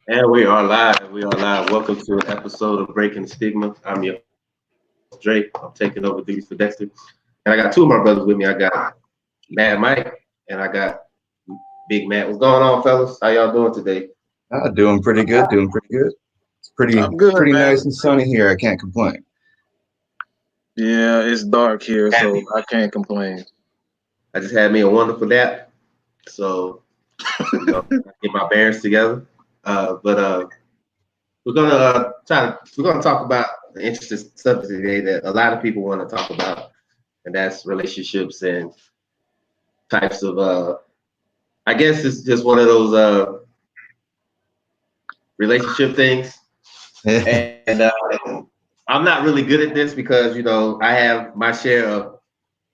And we are live. We are live. Welcome to an episode of Breaking the Stigma. I'm your host, Drake. I'm taking over duties for Dexter. And I got two of my brothers with me. I got Mad Mike and I got Big Matt. What's going on, fellas? How y'all doing today? Doing pretty good, doing pretty good. It's I'm good, pretty man. nice and sunny here. I can't complain. Yeah, it's dark here, so Happy. I can't complain. I just had me a wonderful nap. So, get my bearings together. But we're gonna talk about an interesting subject today that a lot of people want to talk about, and that's relationships and types of I guess it's just one of those relationship things. And I'm not really good at this because I have my share of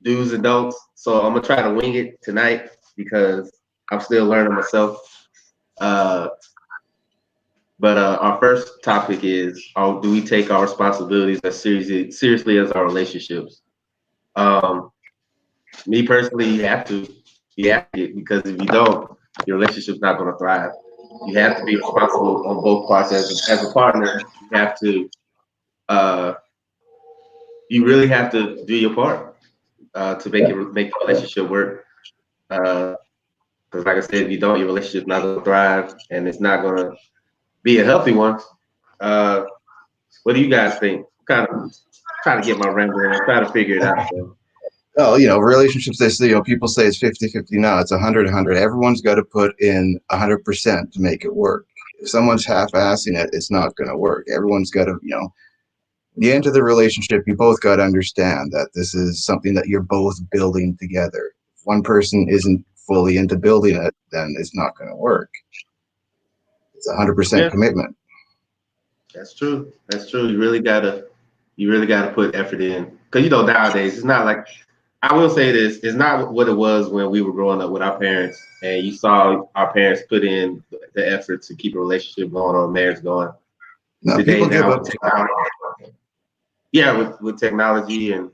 do's and don'ts. So I'm gonna try to wing it tonight because I'm still learning myself. Uh, but our first topic is: do we take our responsibilities as seriously as our relationships? Um, Me personally, you have to. You have to, because if you don't, your relationship's not going to thrive. You have to be responsible on both parts as a partner. You have to. Uh, you really have to do your part to make the relationship work. Because, like I said, if you don't, your relationship's not going to thrive, and it's not going to be a healthy one. Uh, what do you guys think? Kind of trying to get my rambling. I'm trying to figure it out. So. Well, relationships, they say, people say it's 50-50 now. It's 100-100. Everyone's got to put in 100% to make it work. If someone's half-assing it, it's not going to work. Everyone's got to, the end of the relationship, you both got to understand that this is something that you're both building together. If one person isn't fully into building it, then it's not going to work. It's 100% Yeah, commitment. that's true. That's true. You really gotta put effort in. Because nowadays it's not like I will say this, it's not what it was when we were growing up with our parents and you saw our parents put in the effort to keep a relationship going or a marriage going. No, Today people give now up. with technology, yeah, with technology and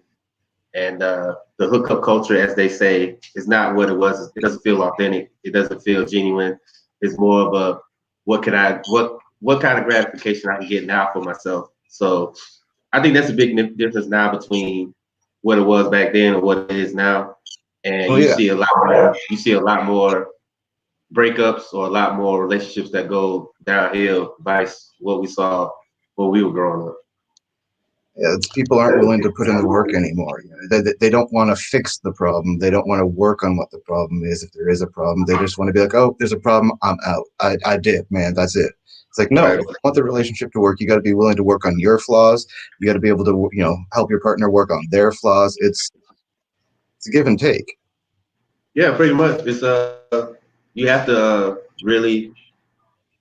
the hookup culture, as they say, is not what it was. It doesn't feel authentic. It doesn't feel genuine. It's more of a what kind of gratification I can get now for myself. So I think that's a big difference now between what it was back then and what it is now. And Oh yeah. you see a lot more breakups or a lot more relationships that go downhill, vice what we saw when we were growing up. Yeah, it's people aren't willing to put in the work anymore. They don't want to fix the problem. They don't want to work on what the problem is. If there is a problem, they just want to be like, "Oh, there's a problem. I'm out. I did, man. That's it." It's like, no, Right. if you want the relationship to work, you got to be willing to work on your flaws. You got to be able to, help your partner work on their flaws. It's a give and take. Yeah, pretty much. It's you have to really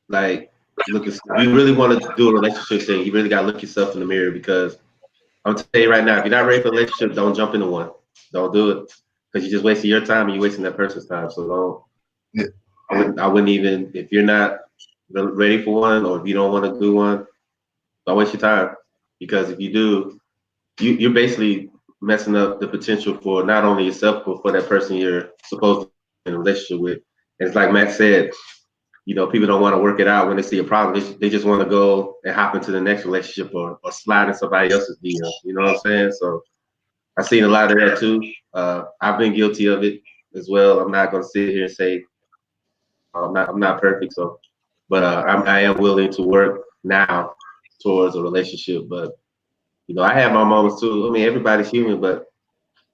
like look at if you really want to do a relationship thing, you really gotta look yourself in the mirror because I'm telling you right now, if you're not ready for a relationship, don't jump into one. Don't do it. Because you're just wasting your time and you're wasting that person's time. So don't Yeah, I wouldn't even if you're not ready for one or if you don't want to do one, don't waste your time. Because if you do, you're basically messing up the potential for not only yourself but for that person you're supposed to be in a relationship with. And it's like Matt said, people don't want to work it out when they see a problem. They just want to go and hop into the next relationship or slide in somebody else's DM. You know what I'm saying? So I've seen a lot of that too. I've been guilty of it as well. I'm not going to sit here and say I'm not perfect. So, but I am willing to work now towards a relationship. But I have my moments too. I mean, everybody's human, but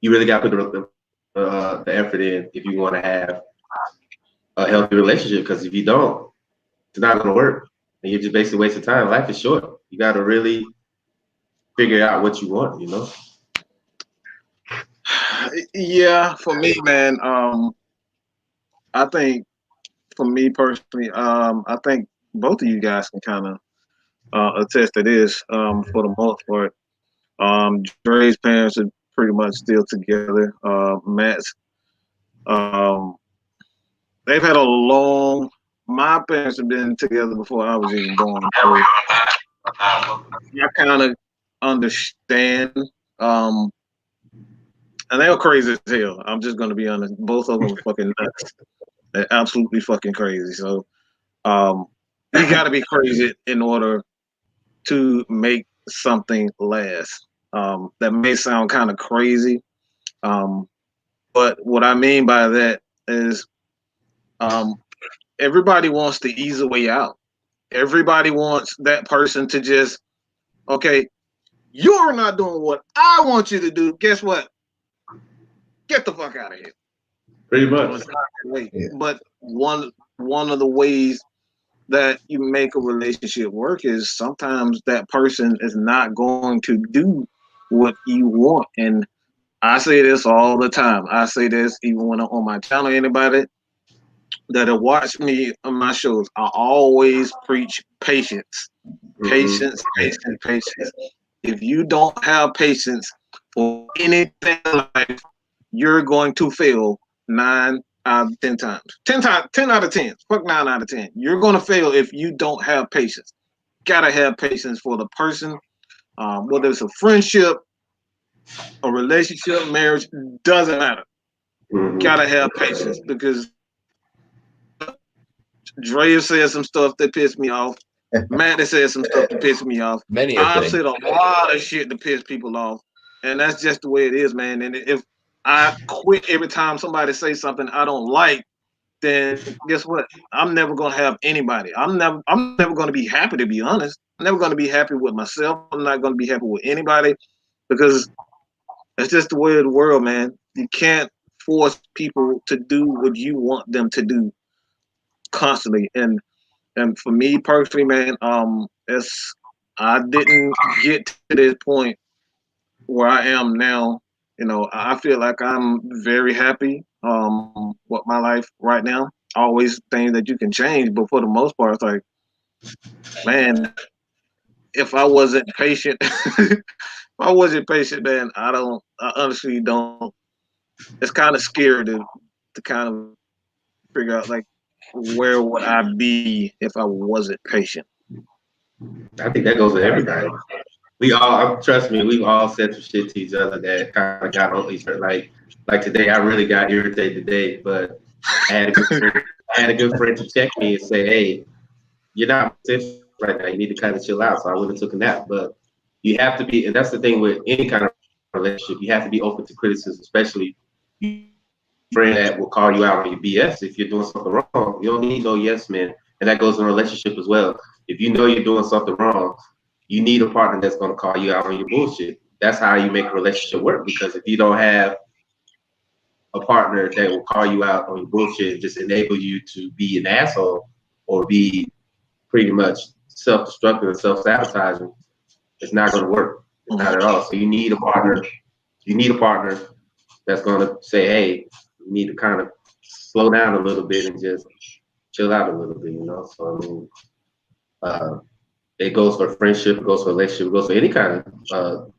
you really got to put the effort in if you want to have a healthy relationship. Because if you don't, it's not going to work, and you're just basically wasting time. Life is short. You got to really figure out what you want. Yeah, for me, man. I think for me personally, I think both of you guys can kind of attest to this. For the most part, Dre's parents are pretty much still together. Matt's, um, they've had a long. My parents have been together before I was even born, so I kind of understand. Um, and they were crazy as hell. I'm just gonna be honest. Both of them were fucking nuts. They're absolutely fucking crazy. So, um, you got to be crazy in order to make something last. That may sound kind of crazy, um, but what I mean by that is um, everybody wants the easy way out. Everybody wants that person to just, okay, you're not doing what I want you to do. Guess what? Get the fuck out of here. Pretty So much. it's not that way. Yeah. But one of the ways that you make a relationship work is sometimes that person is not going to do what you want. And I say this all the time. I say this even when I'm on my channel. Anybody that'll watch me on my shows, I always preach patience. Mm-hmm. Patience, patience, patience. If you don't have patience for anything in life, you're going to fail 9 out of 10 times. 10 out of 10. Fuck 9 out of 10. You're gonna fail if you don't have patience. Gotta have patience for the person, whether it's a friendship, a relationship, marriage, doesn't matter. Mm-hmm. Gotta have patience because Drea said some stuff that pissed me off. Matt said some stuff that pissed me off. Many a I've thing. said a lot of shit to piss people off, and that's just the way it is, man. And if I quit every time somebody says something I don't like, then guess what? I'm never gonna have anybody. I'm never gonna be happy, to be honest. I'm never gonna be happy with myself. I'm not gonna be happy with anybody because it's just the way of the world, man. You can't force people to do what you want them to do constantly. And for me personally, man, it's I didn't get to this point where I am now. You know, I feel like I'm very happy with my life right now. Always things that you can change, but for the most part, it's like, man, if I wasn't patient, if I wasn't patient, man, I honestly don't. It's kind of scary to kind of figure out like where would I be if I wasn't patient. I think that goes with everybody. We all, trust me, we've all said some shit to each other that kind of got on each other. Like today, I really got irritated today, but I had a good friend, I had a good friend to check me and say, "Hey, you're not sensitive right now. You need to kind of chill out." So I went and took a nap. But you have to be, and that's the thing with any kind of relationship. You have to be open to criticism, especially friend that will call you out on your BS if you're doing something wrong. You don't need no yes man, and that goes in a relationship as well. If you know you're doing something wrong, you need a partner that's going to call you out on your bullshit. That's how you make a relationship work. Because if you don't have a partner that will call you out on your bullshit and just enable you to be an asshole or be pretty much self-destructive and self-sabotaging, it's not going to work. It's not at all. So you need a partner. You need a partner that's going to say, "Hey, you need to kind of slow down a little bit and just chill out a little bit," you know. So I mean, uh, it goes for friendship, it goes for relationship, it goes for any kind of,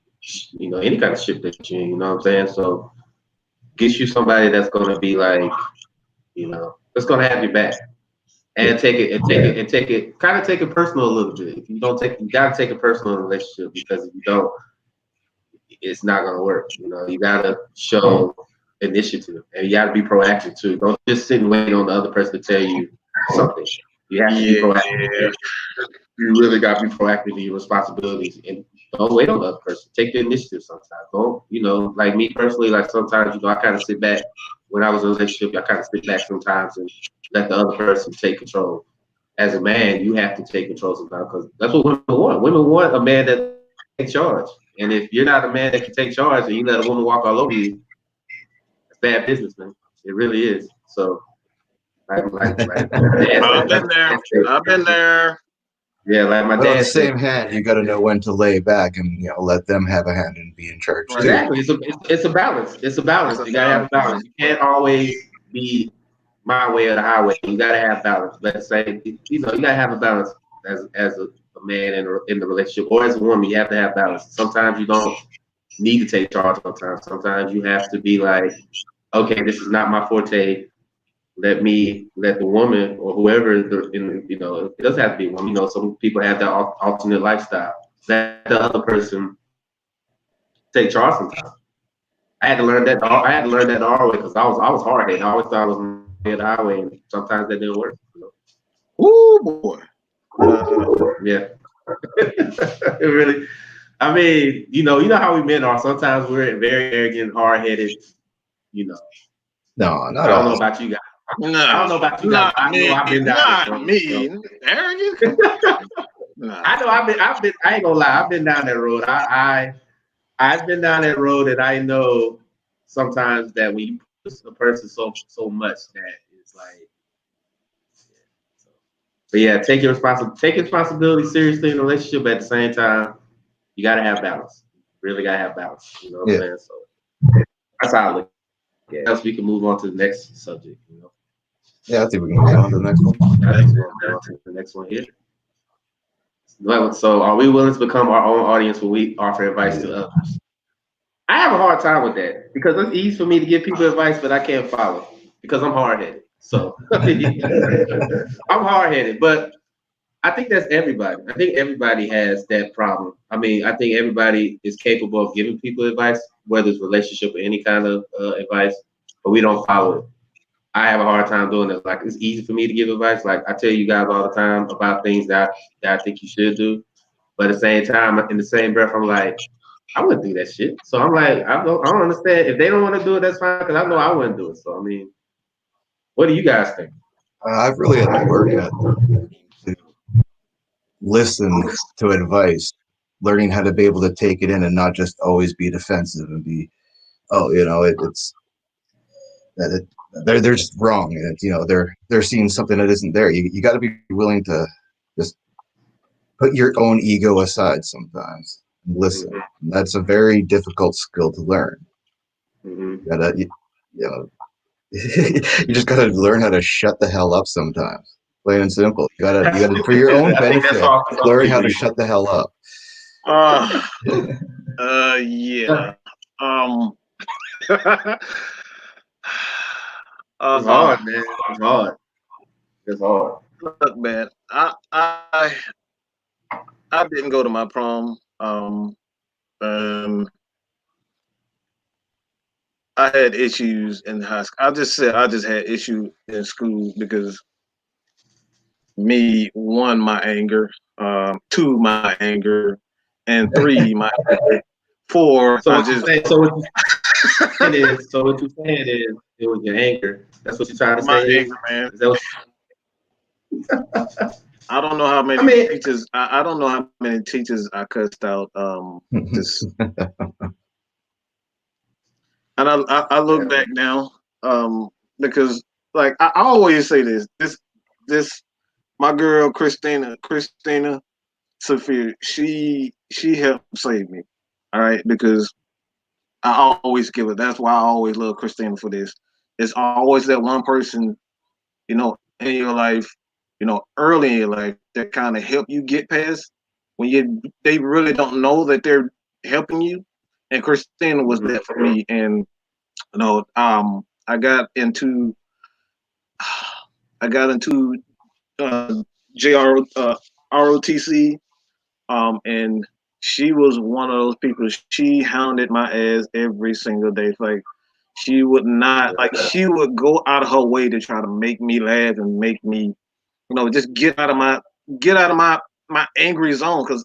any kind of shit that you in. You know what I'm saying? So get you somebody that's going to be like, that's going to have your back and take it, kind of take it personal a little bit. If you don't take, you got to take it personal in a relationship because if you don't, it's not going to work. You know, you got to show initiative and you got to be proactive too. Don't just sit and wait on the other person to tell you something. You have to be proactive. You really got to be proactive in your responsibilities and don't wait on the other person. Take the initiative sometimes. Don't, like me personally, like sometimes, I kind of sit back when I was in a relationship, I kind of sit back sometimes and let the other person take control. As a man, you have to take control sometimes because that's what women want. Women want a man that takes charge. And if you're not a man that can take charge and you let a woman walk all over you, it's bad business, man. It really is. So, like I've been there. I've been there. Yeah, like my But on dad the said. same hand, you got to know when to lay back and let them have a hand and be in charge too. Exactly. It's a balance. It's a balance. You gotta have a balance. You can't always be my way or the highway. You gotta have balance. Let's say you gotta have a balance as a man in the relationship or as a woman. You have to have balance. Sometimes you don't need to take charge. Sometimes you have to be like, okay, this is not my forte. Let the woman or whoever it doesn't have to be a woman. Some people have that alternate lifestyle. Let the other person take charge sometimes. I had to learn that. I had to learn that the hard way because I was hard headed. I always thought I was the highway, and sometimes that didn't work. Ooh boy. Yeah. It really. I mean, you know how we men are. Sometimes we're very arrogant, hard-headed. You know, No, I not don't know all. about you guys. I don't No, know about you guys. not But I know me. I've been down that Not road. me. Arrogant? Come on. Nah. I know I've been. I ain't gonna lie. I've been down that road. I've been down that road, and I know sometimes that when you push a person so much that it's like. So. But yeah, take responsibility seriously in a relationship. But at the same time, you gotta have balance. Really gotta have balance. You know what I'm Yeah. saying? So that's how I look at it. Else we can move on to the next subject. Yeah, I think we can move on to the next one. I think we're going to the next one here. So, are we willing to become our own audience when we offer advice to others? I have a hard time with that because it's easy for me to give people advice, but I can't follow because I'm hard headed. So I'm hard headed, but I think that's everybody. I think everybody has that problem. I mean, I think everybody is capable of giving people advice, whether it's relationship or any kind of advice, but we don't follow it. I have a hard time doing this. Like it's easy for me to give advice. Like I tell you guys all the time about things that I think you should do, but at the same time, in the same breath, I'm like, I wouldn't do that shit. So I'm like, I don't understand. If they don't want to do it, that's fine. Because I know I wouldn't do it. So I mean, what do you guys think? I've really had to work at to listen to advice, learning how to be able to take it in and not just always be defensive and be, oh, it's that they're just wrong, and they're seeing something that isn't there. You got to be willing to just put your own ego aside sometimes and listen. Mm-hmm. And that's a very difficult skill to learn. Mm-hmm. You gotta, you know, you just gotta learn how to shut the hell up sometimes. Plain and simple. You gotta for your own I think that's benefit, all. learn how to shut the hell up. Uh, yeah. Um, It's uh, hard, man. It's hard. It's hard. look, man. I didn't go to my prom. Um, I had issues in high school. I just said I just had issues in school because me, one, my anger, two, my anger, and three, my anger. Four, So I what you just saying? So what you saying is it was your anger. That's what you're trying to my say here. anger, man. Is that what, I don't know how I many mean, teachers. I don't know how many teachers I cussed out. Just and I look back now, because like I always say this my girl Christina Sophia, she helped save me. All right, because I always give it. That's why I always love Christina for this. It's always that one person, in your life, early in your life that kind of help you get past when they really don't know that they're helping you. And Christina was mhm. that for me. And I got into I got into JR ROTC, and she was one of those people. She hounded my ass every single day. Like she would not like she would go out of her way to try to make me laugh and make me, just get out of my angry zone. Because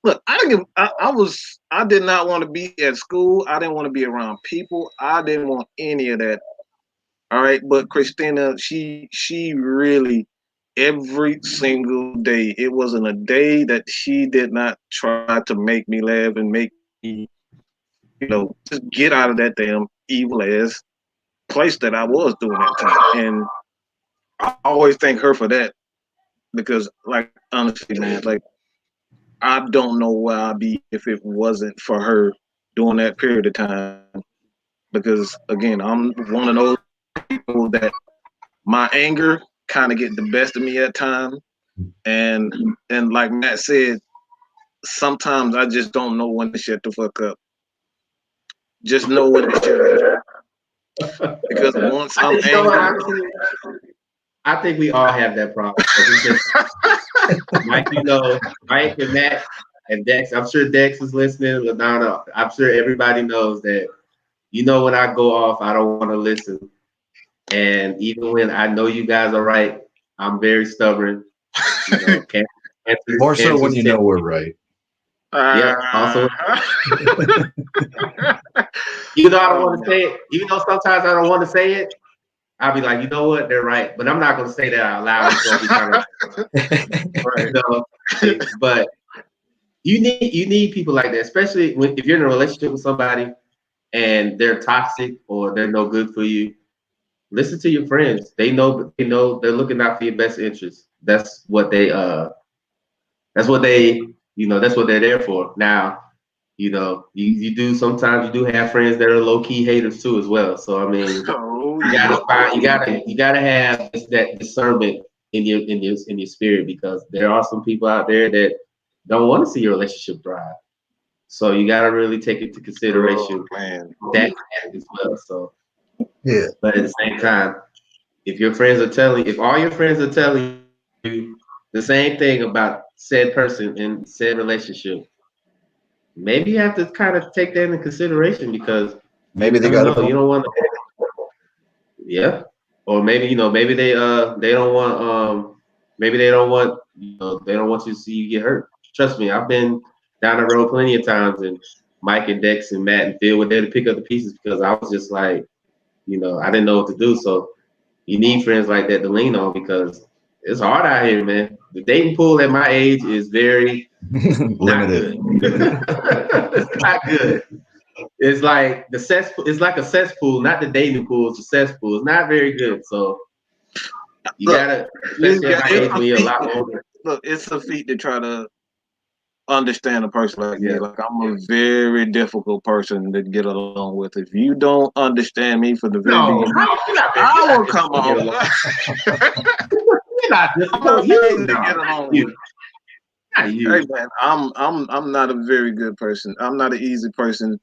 look, I didn't give, I did not want to be at school. I didn't want to be around people. I didn't want any of that. All right, but Christina, she really every single day. It wasn't a day that she did not try to make me laugh and make me, just get out of that damn evil ass place that I was doing that time. And I always thank her for that because, like, honestly, man, like I don't know where I'd be if it wasn't for her during that period of time. Because again, I'm one of those people that my anger kind of get the best of me at times, and like Matt said, sometimes I just don't know when to shut the fuck up. Just know when to shut up because once I I'm think, angry, I think we all have that problem. It's just Mike, Mike and Matt and Dex. I'm sure Dex is listening. LaDonna, I'm sure everybody knows that. When I go off, I don't want to listen. And even when I know you guys are right, I'm very stubborn. Can't More so answers when you text. know we're right. Yeah. Also, even though I don't want to say it, even though sometimes I don't want to say it, I'll be like, you know what, they're right. But I'm not going to say that out loud. It's going to be kind of, right. but you need people like that, especially if you're in a relationship with somebody and they're toxic or they're no good for you. Listen to your friends. They know they're looking out for your best interests. That's what they're there for. Now, you do sometimes you do have friends that are low key haters too as well. So I mean, you gotta have that discernment in your spirit, because there are some people out there that don't want to see your relationship thrive. So you gotta really take into consideration that as well. So Yeah. but at the same time, if all your friends are telling you the same thing about said person in said relationship, maybe you have to kind of take that into consideration, because Maybe they I don't got a know, you point. don't want to, yeah, or maybe they don't want they don't want you to see you get hurt. Trust me, I've been down the road plenty of times, and Mike and Dex and Matt and Phil were there to pick up the pieces, because I was just like, I didn't know what to do. So you need friends like that to lean on, because it's hard out here, man. The dating pool at my age is very not Limited. good. It's not good. It's like the cesspool. It's like a cesspool, not the dating pool. It's a cesspool. It's not very good. So you Look, gotta, especially at my age when you're a lot older. Look, it's a feat to try to understand a person like me. Yeah. Like, I'm a very difficult person to get along with. If you don't understand me from the very No, beginning, you're not I will come difficult. off. You're not I'm difficult. not You easy to no, get not along you. with. Not you. Hey man, I'm not a very good person. I'm not an easy person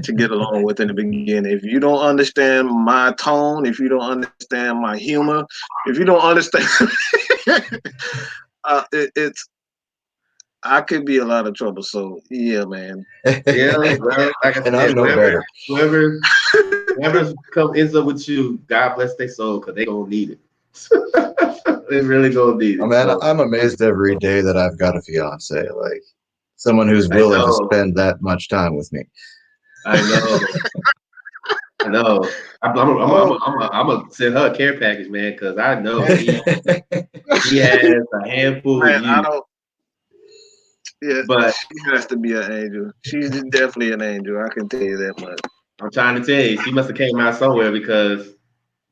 to get along with in the beginning. If you don't understand my tone, if you don't understand my humor, if you don't understand, it's I could be a lot of trouble. So yeah, man. Yeah, well, like I And said, I'm no better. whoever ends up with you, God bless their soul, because they gonna need it. They really gonna need Oh it. man, So I'm amazed every day that I've got a fiance, like someone who's I willing to know, spend that much time with me. I know, I know. I'm gonna send her a care package, man, because I know he has a handful of Man, I you. don't. Yeah, But she has to be an angel. She's definitely an angel. I can tell you that much. I'm trying to tell you, she must have came out somewhere, because,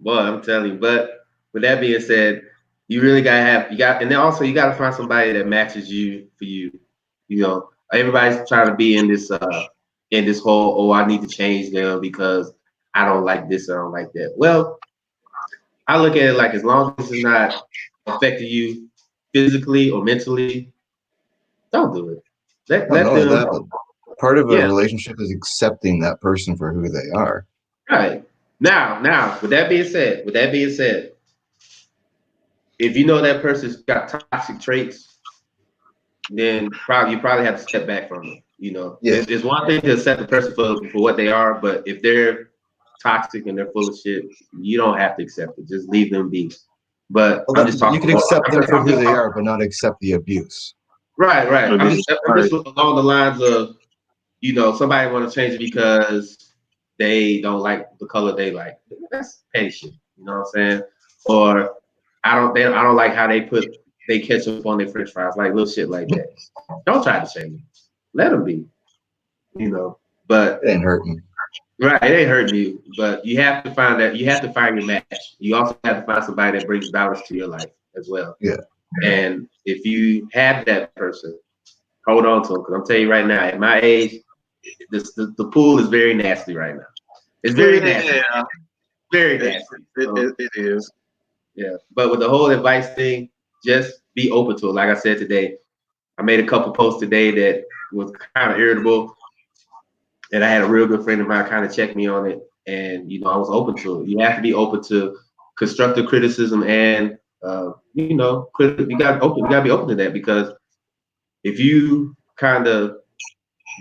boy, I'm telling you. But with that being said, you really and then also you gotta find somebody that matches you for you. Everybody's trying to be in this whole, oh, I need to change them because I don't like this, I don't like that. Well, I look at it like, as long as it's not affecting you physically or mentally, don't do it. Let Not let only them, that, but part of a yeah, relationship is accepting that person for who they are. right. Now, with that being said, if you know that person's got toxic traits, then you probably have to step back from it. Yeah. It's one thing to accept the person for what they are, but if they're toxic and they're full of shit, you don't have to accept it. Just leave them be. But Well, I'm just you talking. can accept them for I'm who just they talking. are, but not accept the abuse. Right, right. I'm Right. just along the lines of, somebody want to change it because they don't like the color they like. That's petty shit. You know what I'm saying? Or I don't like how they put they ketchup on their French fries, like little shit like that. Don't try to change them. Let them be. But It ain't hurting. right, it ain't hurting you. But you have to find your match. You also have to find somebody that brings balance to your life as well. Yeah. And if you have that person, hold on to them, because I'm telling you right now, at my age, the pool is very nasty right now. It's very nasty. Yeah, Very nasty. So, it is. yeah. But with the whole advice thing, just be open to it. Like I said today, I made a couple posts today that was kind of irritable, and I had a real good friend of mine kind of check me on it, and I was open to it. You have to be open to constructive criticism, and you gotta be open to that, because if you kind of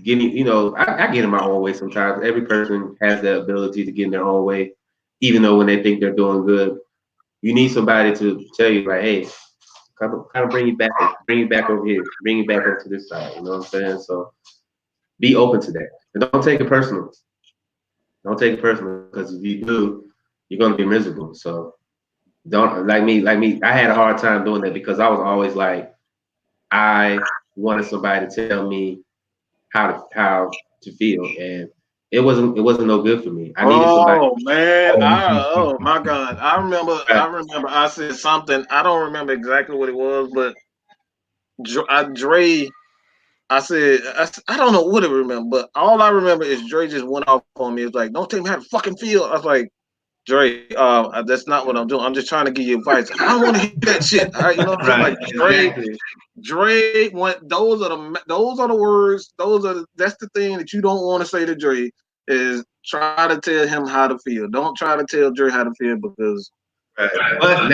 I get in my own way sometimes. Every person has that ability to get in their own way, even though when they think they're doing good. You need somebody to tell you, like, hey, kind of bring you back over here, bring you back up to this side. You know what I'm saying? So be open to that, and don't take it personal. Don't take it personal because if you do, you're gonna be miserable. So don't like me. I had a hard time doing that because I was always like I wanted somebody to tell me how to feel, and it wasn't no good for me. I needed somebody. Oh man, oh my God, I remember I said something. I don't remember exactly what it was, but Dre, I don't know what I remember, but all I remember is Dre just went off on me. It's like, don't tell me how to fucking feel. I was like, Dre, that's not what I'm doing. I'm just trying to give you advice. I don't want to hear that shit. All right, you know what I'm saying? Right, Like Dre, exactly. Dre went. Those are the words. That's the thing that you don't want to say to Dre is try to tell him how to feel. Don't try to tell Dre how to feel because Right. But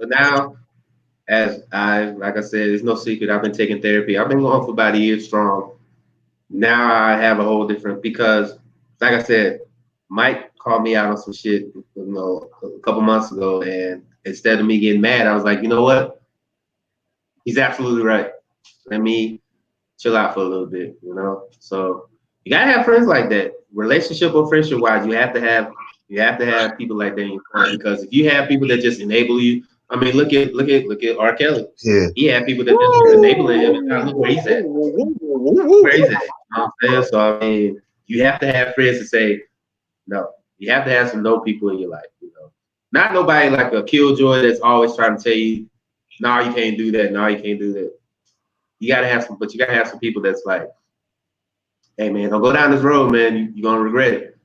now, as like I said, it's no secret. I've been taking therapy. I've been going for about a year strong. Now I have a whole different because, like I said, Mike called me out on some shit, a couple months ago, and instead of me getting mad, I was like, you know what? He's absolutely right. Let me chill out for a little bit, So you gotta have friends like that. Relationship or friendship wise, you have to have people like that in your corner because if you have people that just enable you, I mean, look at R. Kelly. Yeah. He had people that just were enabling him, and now look where he's at. Look where he's at. You know what I'm saying? So I mean, you have to have friends to say no. You have to have some no people in your life. Not nobody like a killjoy that's always trying to tell you, "No, you can't do that. No, you can't do that." You gotta have some people that's like, hey man, don't go down this road, man. You're gonna regret it.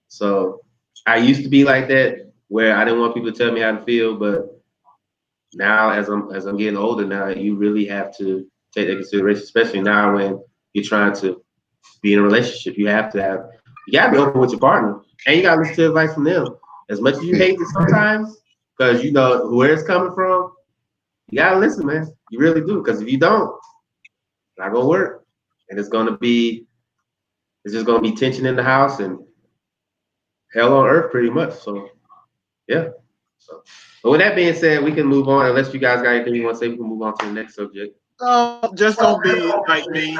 So I used to be like that, where I didn't want people to tell me how to feel, but now as I'm getting older now, you really have to take that consideration, especially now when you're trying to be in a relationship. You gotta be open with your partner, and you gotta listen to advice from them. As much as you hate it sometimes, because you know where it's coming from, you gotta listen, man. You really do, because if you don't, it's not gonna work, and it's just gonna be tension in the house and hell on earth, pretty much. So yeah. So, but with that being said, we can move on. Unless you guys got anything you want to say, we can move on to the next subject. just don't be like me.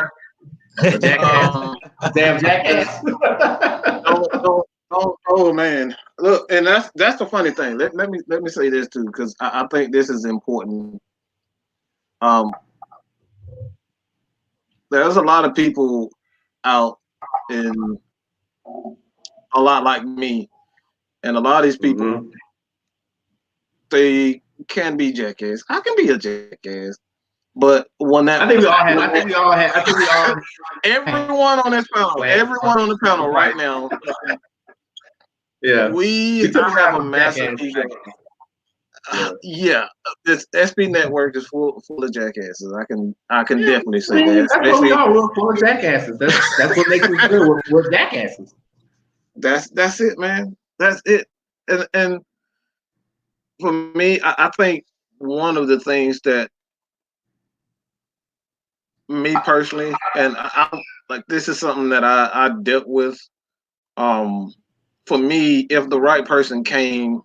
A jackass, Um, damn jackass. don't. Oh man, look, and that's the funny thing. Let me say this too, because I think this is important. Um, there's a lot of people out in a lot like me, and a lot of these people hmm they can be jackass. I can be a jackass, but when that I think we all have. I think we all have. I think we all. everyone on this panel, everyone on the panel right now, Yeah. we We took have a around massive jackass. ego. Yeah. Yeah, this SB network is full of jackasses. I can Yeah. definitely I say mean, that. that's what we Especially are. We're full of jackasses. That's what makes us good. We're jackasses. that's it, man. That's it. And for me, I think one of the things that me personally, and I'm like this is something that I dealt with. Um, for me, if the right person came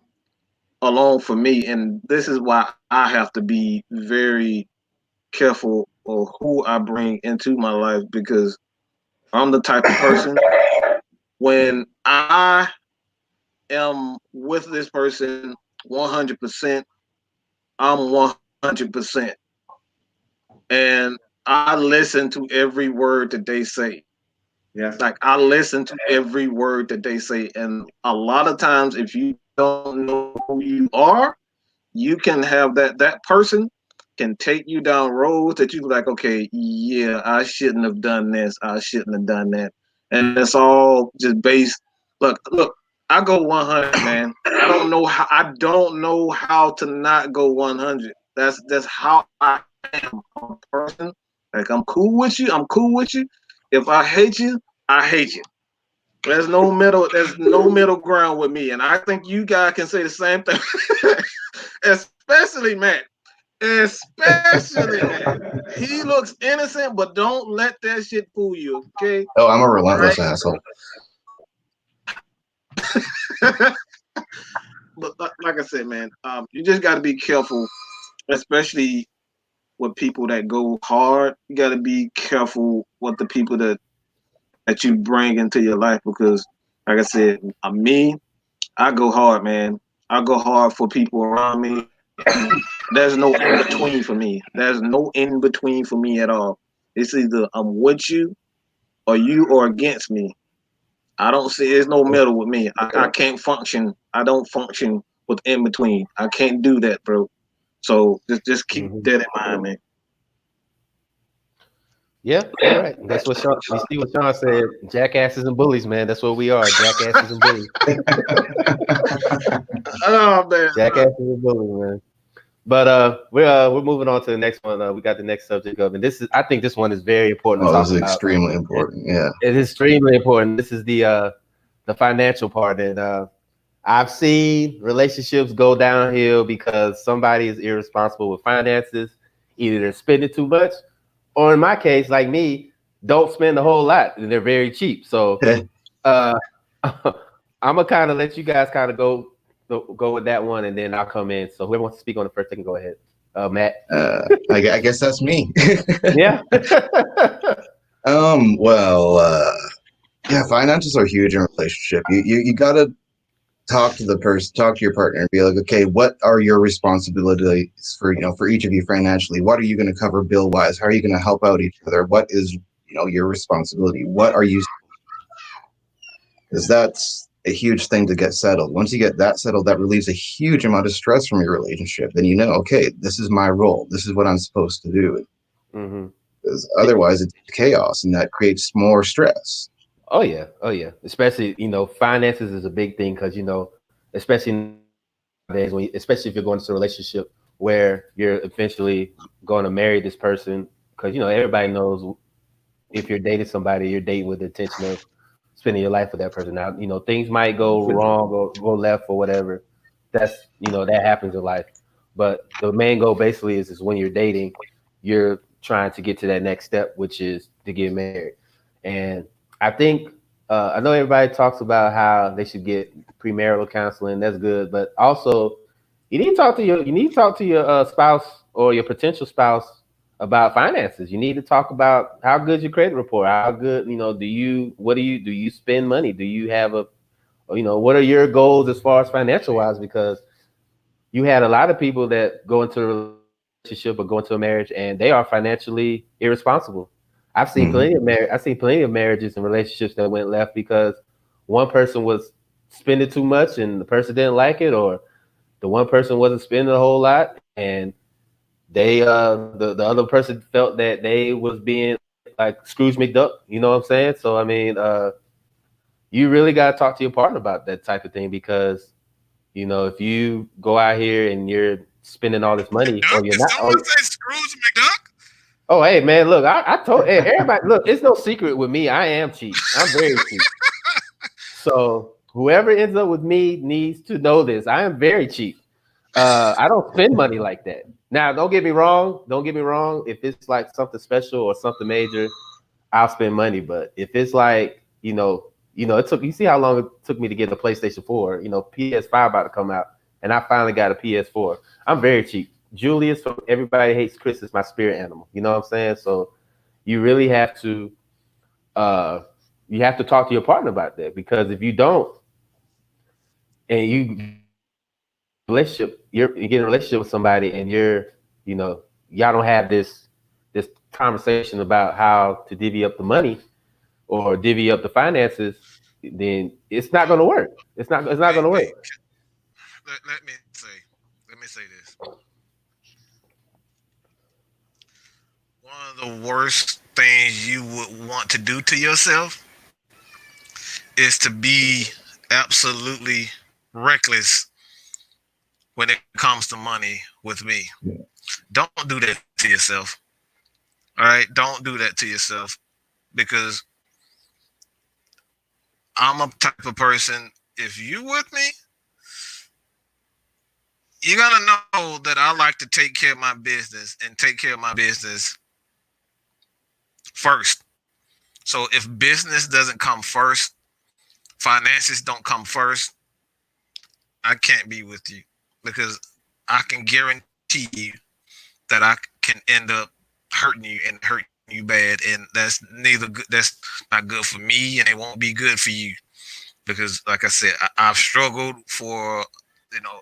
along for me, and this is why I have to be very careful of who I bring into my life because I'm the type of person when I am with this person 100%, I'm 100%. And I listen to every word that they say. Yeah. Like I listen to every word that they say. And a lot of times if you don't know who you are, you can have that person can take you down roads that you like, okay, yeah, I shouldn't have done this, I shouldn't have done that. And it's all just based look, I go 100, man. I don't know how to not go 100. That's how I am a person. Like I'm cool with you. If I hate you, I hate you. There's no middle ground with me. And I think you guys can say the same thing. Especially Matt. Especially Matt. He looks innocent, but don't let that shit fool you, okay? Oh, I'm a All right. relentless asshole. But like I said, man, you just got to be careful especially with people that go hard. You got to be careful with the people that you bring into your life because, like I said, me, I go hard, man. I go hard for people around me, and there's no in between for me. There's no in between for me at all. It's either I'm with you or against me. I don't see there's no middle with me. I can't function. I don't function with in between. I can't do that, bro. So just keep Hmm. that in mind, man. Yeah, you're right. That's what Sean. You see what Sean said? Jackasses and bullies, man. That's what we are. Jackasses and bullies. Oh man, Jackasses and bullies, man. But we're moving on to the next one. We got the next subject of, and this is I think this one is very important to Oh, this talk is about. extremely important. Yeah. It is extremely important. This is the financial part, and I've seen relationships go downhill because somebody is irresponsible with finances. Either they're spending too much, or in my case, like me, don't spend a whole lot, and they're very cheap. So uh, I'm gonna kind of let you guys kind of go with that one, and then I'll come in. So whoever wants to speak on the first, they can go ahead. Matt. I guess that's me. Yeah. Well, yeah, finances are huge in a relationship. You gotta talk to the person, talk to your partner, and be like, okay, what are your responsibilities for for each of you financially? What are you going to cover bill wise? How are you going to help out each other? What is your responsibility? What are you? Because that's a huge thing to get settled. Once you get that settled, that relieves a huge amount of stress from your relationship. Then okay, this is my role. This is what I'm supposed to do. Hmm. Because otherwise, it's chaos, and that creates more stress. Oh yeah, oh yeah. Especially finances is a big thing because especially nowadays when especially if you're going into a relationship where you're eventually going to marry this person because everybody knows if you're dating somebody you're dating with the intention of spending your life with that person. Now things might go wrong or go left or whatever. That's that happens in life. But the main goal basically is when you're dating, you're trying to get to that next step, which is to get married. And I think I know everybody talks about how they should get premarital counseling. That's good, but also you need to talk to your spouse or your potential spouse about finances. You need to talk about how good your credit report, how good do you spend money? Do you have what are your goals as far as financial wise? Because you had a lot of people that go into a relationship or go into a marriage and they are financially irresponsible. Mhm. I've seen plenty of marriages and relationships that went left because one person was spending too much and the person didn't like it, or the one person wasn't spending a whole lot and the other person felt that they was being like Scrooge McDuck. You know what I'm saying? So I mean, you really got to talk to your partner about that type of thing because if you go out here and you're spending all this money or McDuck? you're Did not, someone say Scrooge McDuck? oh hey man, look, I told hey, everybody, look, it's no secret with me. I am cheap. I'm very cheap. So whoever ends up with me needs to know this. I am very cheap. I don't spend money like that. Now, don't get me wrong. Don't get me wrong. If it's like something special or something major, I'll spend money. But if it's like, it took you see how long it took me to get a PlayStation 4, PS5 about to come out, and I finally got a PS4. I'm very cheap. Julius from Everybody Hates Chris is my spirit animal. You know what I'm saying? So you really uh have to talk to your partner about that because if you don't and you get in a relationship with somebody and y'all don't have this conversation about how to divvy up the money or divvy up the finances, then it's not going to work. It's not going to Hey, work. let me say this. One of the worst things you would want to do to yourself is to be absolutely reckless when it comes to money with me. Don't do that to yourself. All right, don't do that to yourself because I'm a type of person. If you with me, you gotta know that I like to take care of my business and take care of my business first. So if business doesn't come first, finances don't come first, I can't be with you because I can guarantee you that I can end up hurting you bad, and that's neither good. That's not good for me, and it won't be good for you because, like I said, I've struggled for you know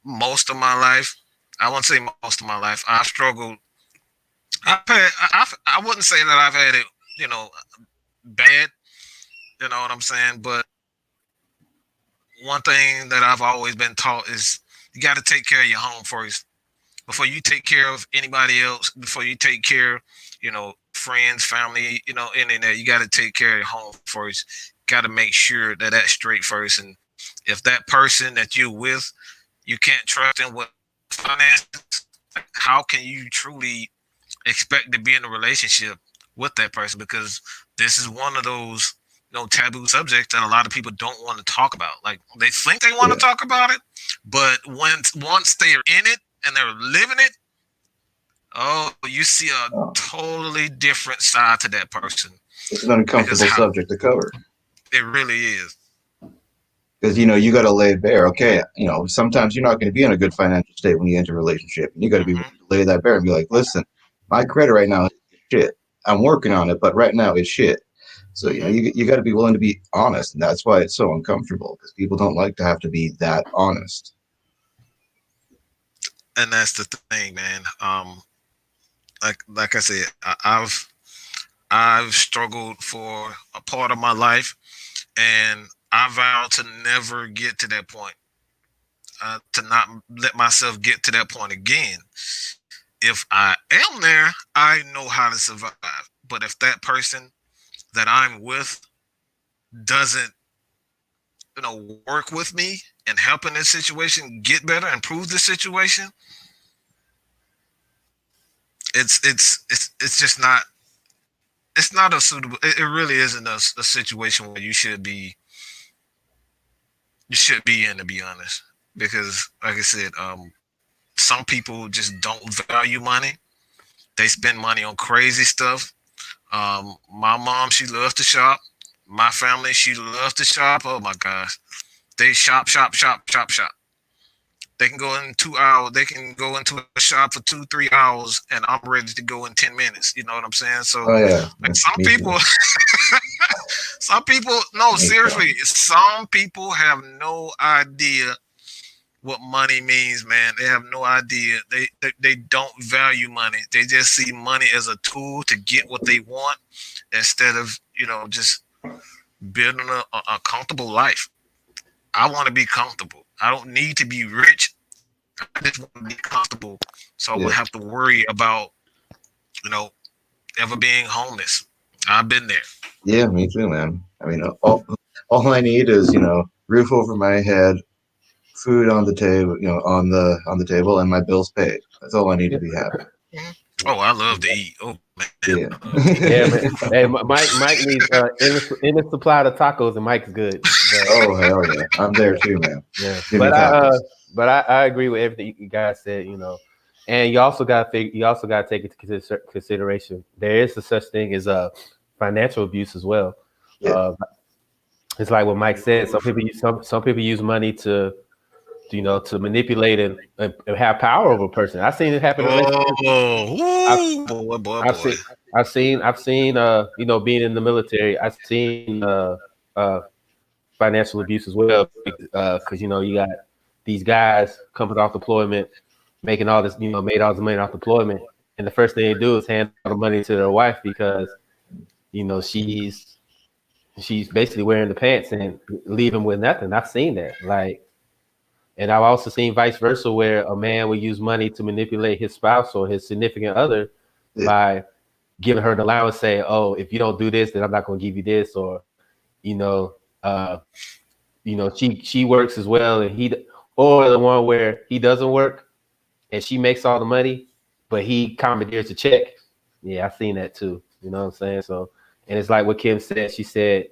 most of my life. I won't say most of my life. I've struggled. I wouldn't say that I've had it, bad. You know what I'm saying? But one thing that I've always been taught is you got to take care of your home first before you take care of anybody else. Before you take care, friends, family, any of that. You got to take care of your home first. Got to make sure that that's straight first. And if that person that you're with, you can't trust them with finances, how can you truly expect to be in a relationship with that person? Because this is one of those taboo subjects that a lot of people don't want to talk about. Like they think they want to talk about it, but once they're in it and they're living it, you see a totally different side to that person. It's an uncomfortable subject to cover. It really is. Because you got to lay it bare. Okay, sometimes you're not going to be in a good financial state when you enter a relationship, and you got to be willing to lay that bare and be like, listen, my credit right now is shit. I'm working on it, but right now it's shit. So you got to be willing to be honest, and that's why it's so uncomfortable, because people don't like to have to be that honest. And that's the thing, man. Like I said, I've struggled for a part of my life, and I vow to never get to that point. To not let myself get to that point again. If I am there, I know how to survive. But if that person that I'm with doesn't, work with me and help in this situation get better, improve the situation, it's just not. It's not a suitable. It really isn't a situation where you should be in, to be honest. Because, like I said, some people just don't value money. They spend money on crazy stuff. My mom, she loves to shop. My family, she loves to shop. Oh my gosh, they shop. They can go in 2 hours. They can go into a shop for 2-3 hours, and I'm ready to go in 10 minutes. You know what I'm saying? So, like some people, no, seriously, some people have no idea what money means, man. They have no idea. They don't value money. They just see money as a tool to get what they want instead of, just building a comfortable life. I want to be comfortable. I don't need to be rich. I just want to be comfortable. So I won't have to worry about, ever being homeless. I've been there. Yeah, me too, man. I mean, all I need is, roof over my head, food on the table, on the table, and my bills paid. That's all I need to be happy. Oh, I love to eat. Oh man. Yeah. Yeah, man. Hey, Mike needs endless supply of tacos, and Mike's good. But, oh hell yeah, I'm there too, man. Yeah, but I agree with everything you guys said. And you also got to take into consideration there is a such thing as financial abuse as well. Yeah. It's like what Mike said. Some people use money to manipulate and have power over a person. I've seen it happen. I've seen being in the military. I've seen financial abuse as well, because you got these guys coming off deployment, making all this, made all this money off deployment, and the first thing they do is hand all the money to their wife because she's basically wearing the pants and leave him with nothing. I've seen that, and I've also seen vice versa, where a man will use money to manipulate his spouse or his significant other by giving her an allowance, say, "Oh, if you don't do this, then I'm not going to give you this," or she works as well, and or the one where he doesn't work and she makes all the money, but he commandeers a check. Yeah, I've seen that too. You know what I'm saying? So, and it's like what Kim said. She said,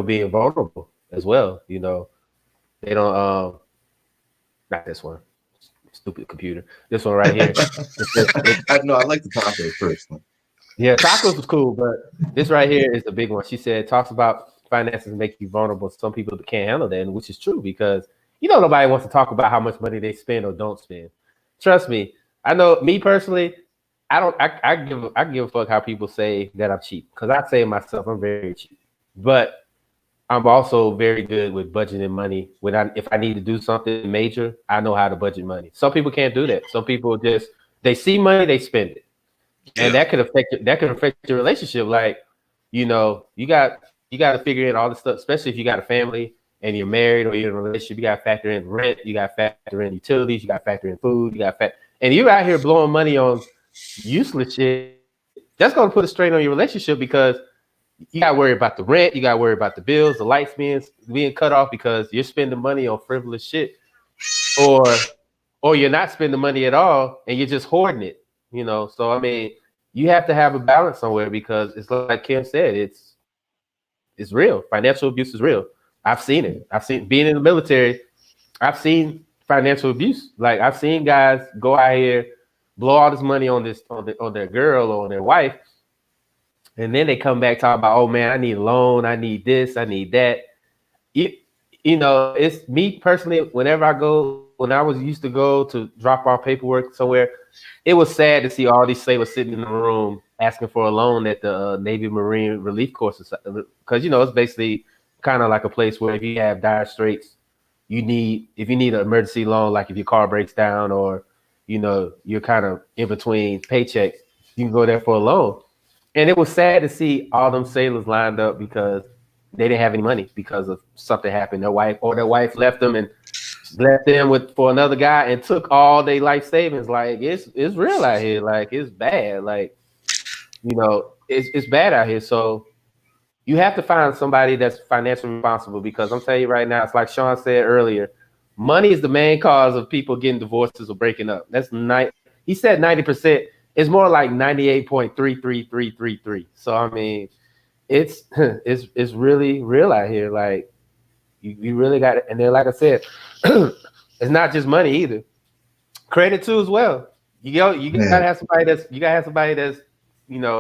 being vulnerable as well. They don't. Not this one. Stupid computer. This one right here. No, I like the tacos personally. Yeah, tacos was cool, but this right here is the big one. She said, talks about finances make you vulnerable. Some people can't handle that, which is true because nobody wants to talk about how much money they spend or don't spend. Trust me, I know me personally, I don't. I give a fuck how people say that I'm cheap because I say myself I'm very cheap, but I'm also very good with budgeting money. If I need to do something major, I know how to budget money. Some people can't do that. Some people just they see money, they spend it, and Yeah. that could affect your relationship. Like, you got to figure in all the stuff, especially if you got a family and you're married or you're in a relationship. You got to factor in rent, you got to factor in utilities, you got to factor in food, and you're out here blowing money on useless shit. That's going to put a strain on your relationship because you got to worry about the rent, you got to worry about the bills, the lights being cut off because you're spending money on frivolous shit, or you're not spending money at all and you're just hoarding it. So I mean, you have to have a balance somewhere because it's like Kim said, it's real. Financial abuse is real. I've seen it. I've seen being in the military. I've seen financial abuse. Like I've seen guys go out here, blow all this money on on their girl or on their wife, and then they come back talking about, oh man, I need a loan, I need this, I need that. You, it's me personally. When I was used to go to drop off paperwork somewhere, it was sad to see all these sailors sitting in the room asking for a loan at the Navy Marine Relief Course, because it's basically kind of like a place where if you have dire straits, if you need an emergency loan, like if your car breaks down or you're kind of in between paychecks, you can go there for a loan. And it was sad to see all them sailors lined up because they didn't have any money because of something happened. Their wife left them and left them for another guy and took all their life savings. Like it's real out here. Like it's bad. Like it's bad out here. So you have to find somebody that's financially responsible because I'm telling you right now, it's like Sean said earlier, money is the main cause of people getting divorces or breaking up. He said 90%. It's more like 98.33333. So I mean, it's it's really real out here. Like you really got it. And then like I said, it's not just money either. Credit too as well. You gotta have somebody that's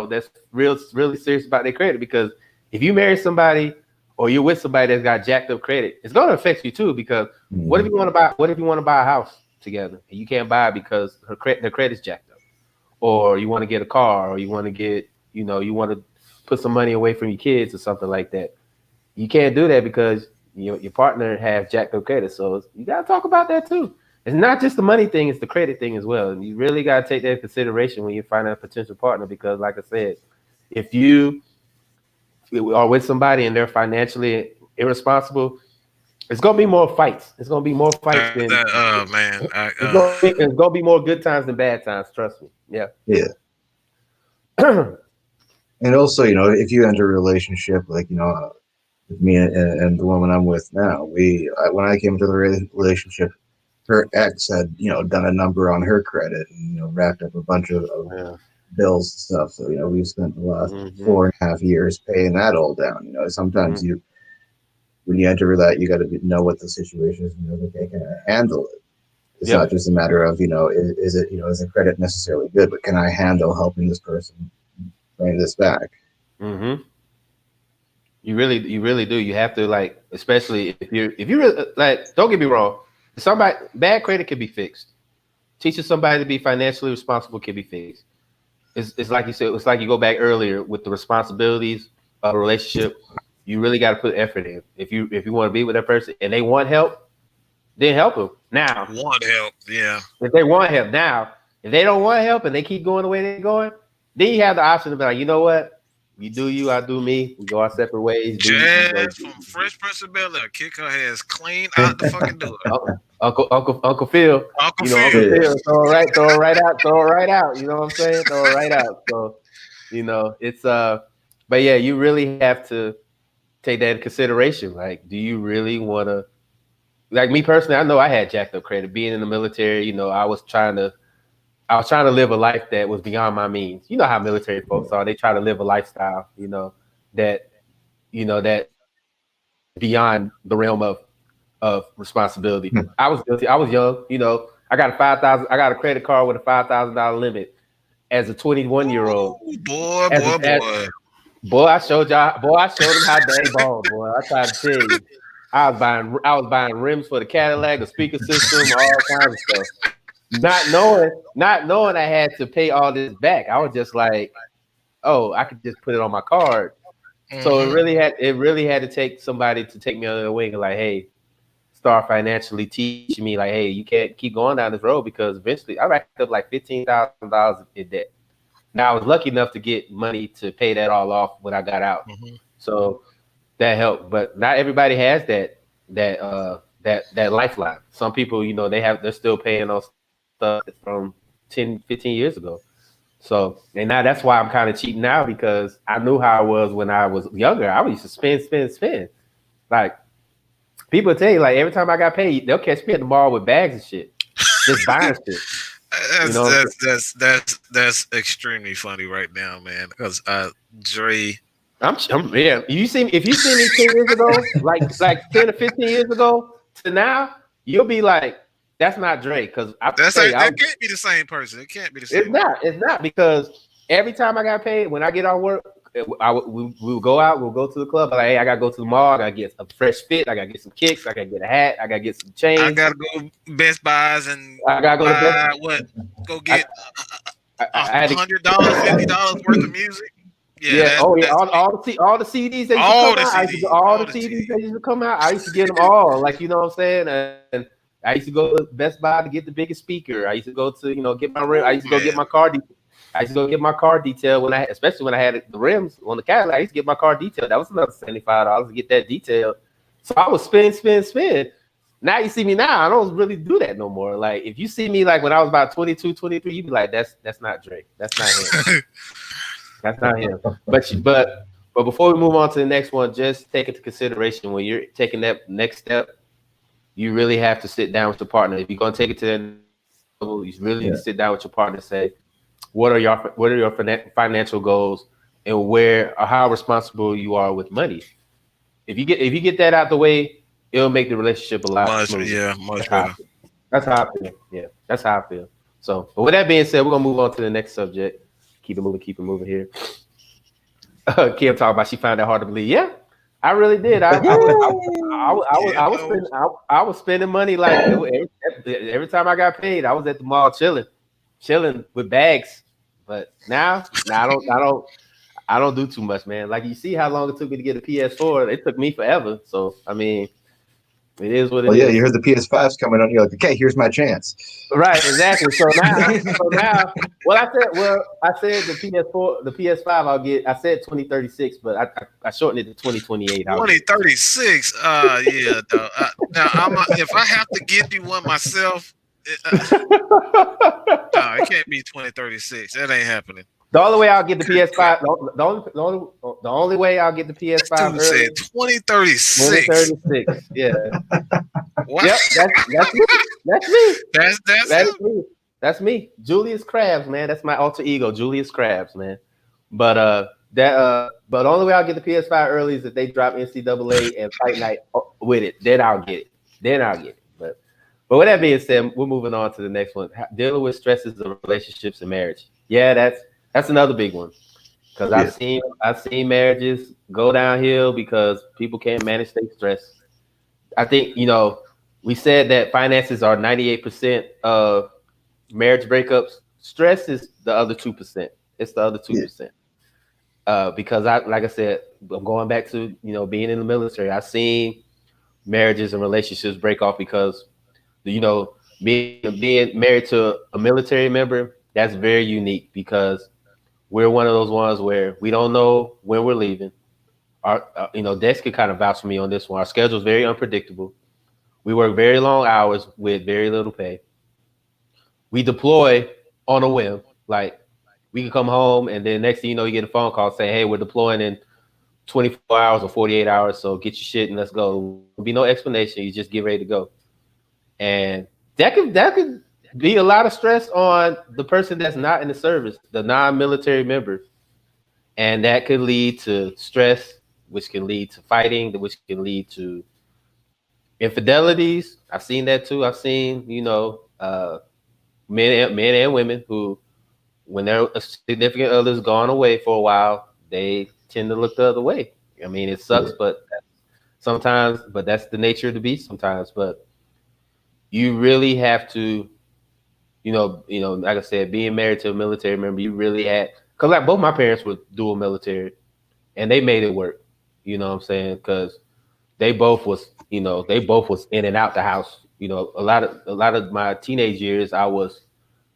that's really serious about their credit because if you marry somebody or you're with somebody that's got jacked up credit, it's gonna affect you too because what if you want to buy a house together and you can't buy it because their credit's jacked up, or you want to get a car, or you want to get you want to put some money away from your kids or something like that. You can't do that because your partner has jacked up credit. So you gotta talk about that too. It's not just the money thing; it's the credit thing as well. And you really gotta take that into consideration when you find a potential partner because, like I said, if you are with somebody and they're financially irresponsible, it's gonna be more fights. It's gonna be more fights than man. it's gonna be more good times than bad times. Trust me. Yeah. Yeah. And also, if you enter a relationship, like, with me and the woman I'm with now, when I came into the relationship, her ex had, done a number on her credit and, racked up a bunch of bills and stuff. So, we've spent the last 4.5 years paying that all down. Sometimes when you enter that, you got to know what the situation is and that they can handle it. It's not just a matter of, is the credit necessarily good, but can I handle helping this person bring this back? Mm-hmm. You really do. You have to, like, especially if you really, like, don't get me wrong. Somebody bad credit can be fixed. Teaching somebody to be financially responsible can be fixed. It's like you said. It's like you go back earlier with the responsibilities of a relationship. You really got to put effort in. If you want to be with that person and they want help, then help them now. Want help? Yeah. If they want help now, if they don't want help and they keep going the way they're going, then you have the option to be like, you know what? You do you, I do me. We go our separate ways. Jazz from Fresh Prince of Bel-Air, kick her ass clean out the fucking door. Uncle Phil. Uncle Phil. Phil. Uncle Phil. Throw it right out. You know what I'm saying? Throw it right out. So, it's but yeah, you really have to take that into consideration. Like, do you really want to? Like me personally, I know I had jacked up credit. Being in the military, I was trying to live a life that was beyond my means. You know how military folks are. They try to live a lifestyle, that is beyond the realm of responsibility. I was guilty. I was young. I got a credit card with a $5,000 limit as a 21-year-old. Boy, I showed them how they balled, boy. I tried to tell you. I was buying rims for the Cadillac, the speaker system, all kinds of stuff. not knowing I had to pay all this back. I was just like, oh, I could just put it on my card. So it really had to take somebody to take me under the wing and like, hey, start financially teaching me like, hey, you can't keep going down this road because eventually I racked up like $15,000 in debt. Now I was lucky enough to get money to pay that all off when I got out. So that helped. But not everybody has that lifeline. Some people, they're still paying on stuff from 10, 15 years ago. So, and now that's why I'm kind of cheating now because I knew how I was when I was younger. I used to spend. Like people tell you, like every time I got paid, they'll catch me at the mall with bags and shit, just buying shit. That's extremely funny right now, man. Because Dre, yeah. If you see me 10 years ago, like 10 or 15 years ago to now, you'll be like, that's not Dre. Because that can't be the same person. It can't be the same. It's not because every time I got paid, when I get off work, we will go out. We'll go to the club. Like, hey, I gotta go to the mall. I gotta get a fresh fit. I gotta get some kicks. I gotta get a hat. I gotta get some chains. I gotta go Best Buys and I gotta go to Best what? Go get $100, $50 worth of music. Yeah. All the CDs that used to come out. I used to get them all. Like, you know what I'm saying? And I used to go to Best Buy to get the biggest speaker. I used to go to get my rim. I used to go get my car. I used to go get my car detailed especially when I had the rims on the Cadillac. I used to get my car detailed. That was another $75 to get that detailed. So I was spend. Now you see me now. I don't really do that no more. Like if you see me like when I was about 22, 23, you'd be like, that's not Drake. That's not him. That's not him. But before we move on to the next one, just take into consideration when you're taking that next step, you really have to sit down with your partner. If you're gonna take it to the level, you really need to sit down with your partner and say, what are your financial goals and how responsible you are with money. If you get that out the way, it'll make the relationship a lot smoother. Yeah, much better. That's how I feel. Yeah, that's how I feel. So, but with that being said, we're gonna move on to the next subject. Keep it moving here. Kim talking about she found that hard to believe. Yeah, I really did. I was spending money like every time I got paid, I was at the mall chilling with bags. But now I don't do too much, man. Like you see how long it took me to get a PS4. It took me forever. So I mean, it is what it is. Well, yeah, you heard the PS5's coming on. You're like, okay, here's my chance. Right, exactly. So now, I said the PS4, the PS5, I said 2036, but I shortened it to 2028. 2036. Yeah. Now if I have to get you one myself, no, it can't be 2036. That ain't happening. The only way I'll get the PS5, the only way I'll get the PS5 dude said 2036. 2036. Yeah. What? Yep, that's me. That's me. That's me. Julius Krabs, man. That's my alter ego, Julius Krabs, man. But the only way I'll get the PS5 early is if they drop NCAA and Fight Night with it. Then I'll get it. But with that being said, we're moving on to the next one. Dealing with stresses of relationships and marriage. Yeah, that's another big one. Because I've seen marriages go downhill because people can't manage their stress. I think, we said that finances are 98% of marriage breakups. Stress is the other 2%. It's the other 2%. Because like I said, I'm going back to, being in the military. I've seen marriages and relationships break off because, being married to a military member, that's very unique because we're one of those ones where we don't know when we're leaving. Dex could kind of vouch for me on this one. Our schedule is very unpredictable. We work very long hours with very little pay. We deploy on a whim. Like we can come home and then next thing you know, you get a phone call saying, hey, we're deploying in 24 hours or 48 hours. So get your shit and let's go. There'll be no explanation. You just get ready to go. And that could be a lot of stress on the person that's not in the service, the non-military member. And that could lead to stress, which can lead to fighting, which can lead to infidelities. I've seen that too. I've seen, men and women who, when their significant other's gone away for a while, they tend to look the other way. I mean, it sucks, but that's the nature of the beast sometimes. But you really have to like I said, being married to a military member, you really had, because like both my parents were dual military, and they made it work. You know what I'm saying? Because they both was in and out the house. A lot of my teenage years, I was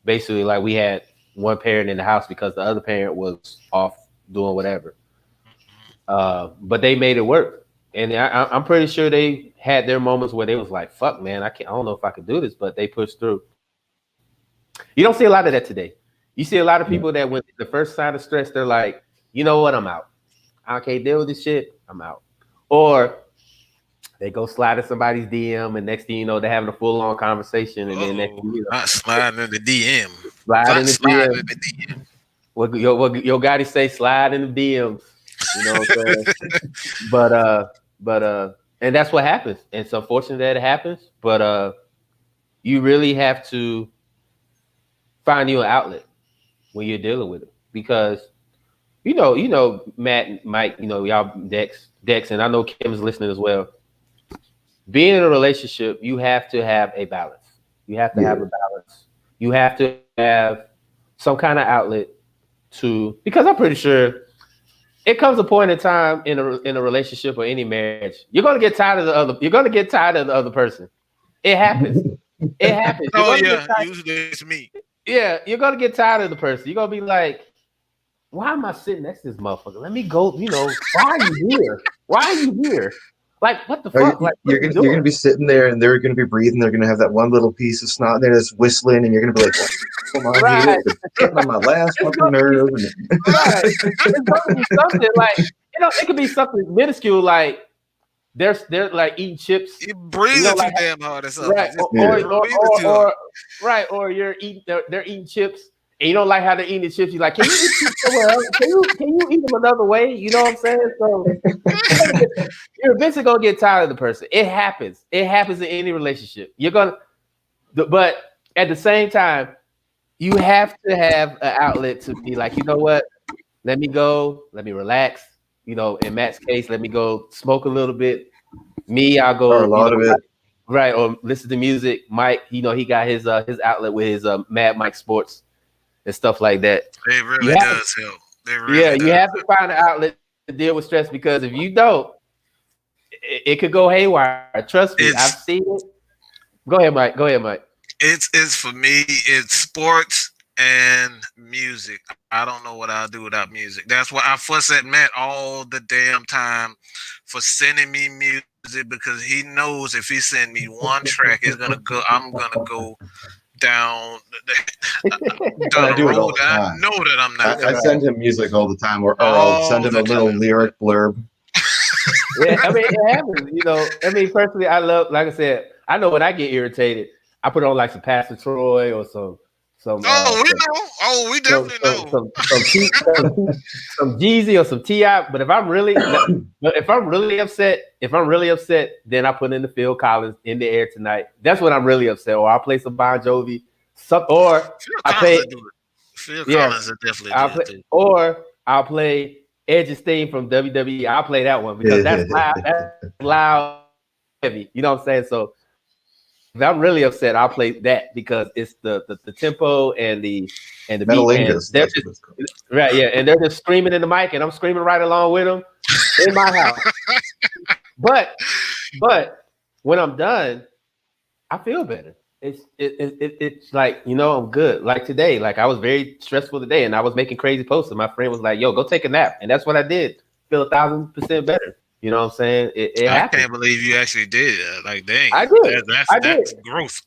basically like we had one parent in the house because the other parent was off doing whatever. But they made it work, and I'm pretty sure they had their moments where they was like, "Fuck, man, I don't know if I could do this," but they pushed through. You don't see a lot of that today. You see a lot of people that when the first sign of stress, they're like, "You know what? I'm out. I can't deal with this shit. I'm out." Or they go slide in somebody's DM, and next thing you know, they're having a full on conversation, and then next thing you know, Not sliding in the DM. slide in Not the sliding DM. in the DM. What your guy say? Slide in the DMs. You know what I'm saying? But and that's what happens. And it's unfortunate that it happens. But you really have to find you an outlet when you're dealing with it because Matt and Mike, y'all Dex, and I know Kim's listening as well. Being in a relationship, you have to have a balance. You have to have a balance. You have to have some kind of outlet because I'm pretty sure it comes a point in time in a relationship or any marriage, you're gonna get tired of the other. You're gonna get tired of the other person. It happens. It happens. Oh yeah, usually it's me. Yeah, you're gonna get tired of the person. You're gonna be like, why am I sitting next to this motherfucker? Let me go. Why are you here? Why are you here? Like, what the fuck? Like, you're gonna be sitting there, and they're gonna be breathing. They're gonna have that one little piece of snot there that's whistling, and you're gonna be like, "Oh my head, it's getting on my last fucking nerve." Right. It's gonna be something like it could be something minuscule like they're like eating chips. You breathing too damn hard or something. Right. Or you're eating. They're eating chips. And you don't like how they're eating the chips. You're like, can you eat chips somewhere else? Can you eat them another way? You know what I'm saying? So you're eventually gonna get tired of the person. It happens. It happens in any relationship. But at the same time, you have to have an outlet to be like, you know what? Let me go. Let me relax. In Matt's case, let me go smoke a little bit. Me, I'll go. Or a lot of it. Right. Or listen to music. Mike, he got his outlet with his Mad Mike Sports and stuff like that. It really does help. You have to find an outlet to deal with stress because if you don't, it could go haywire. Trust me, I've seen it. Go ahead, Mike. It's for me. It's sports and music. I don't know what I'll do without music. That's why I fuss at Matt all the damn time for sending me music because he knows if he send me one track, I'm gonna go down the road. I know that I'm not. I send him music all the time, or I'll send him a little lyric blurb. Yeah, I mean, it happens. Personally, I love, like I said, I know when I get irritated, I put on like some Pastor Troy or some. We know. Oh, we definitely know. Some Jeezy or some T.I. But if I'm really upset, then I put in the Phil Collins In the Air Tonight. That's when I'm really upset. Or I'll play some Bon Jovi. Phil Collins definitely do. Or I'll play Edge's theme from WWE. I'll play that one because that's loud. That's loud, heavy. You know what I'm saying? So if I'm really upset, I'll play that because it's the tempo and the Metalingus. Right, yeah, and they're just screaming in the mic, and I'm screaming right along with them in my house. But when I'm done, I feel better. It's like I'm good. Like today, like I was very stressful today, and I was making crazy posts, and my friend was like, "Yo, go take a nap," and that's what I did. Feel 1,000% better. You know what I'm saying? It I can't believe you actually did that. Like, dang. I did. That's growth.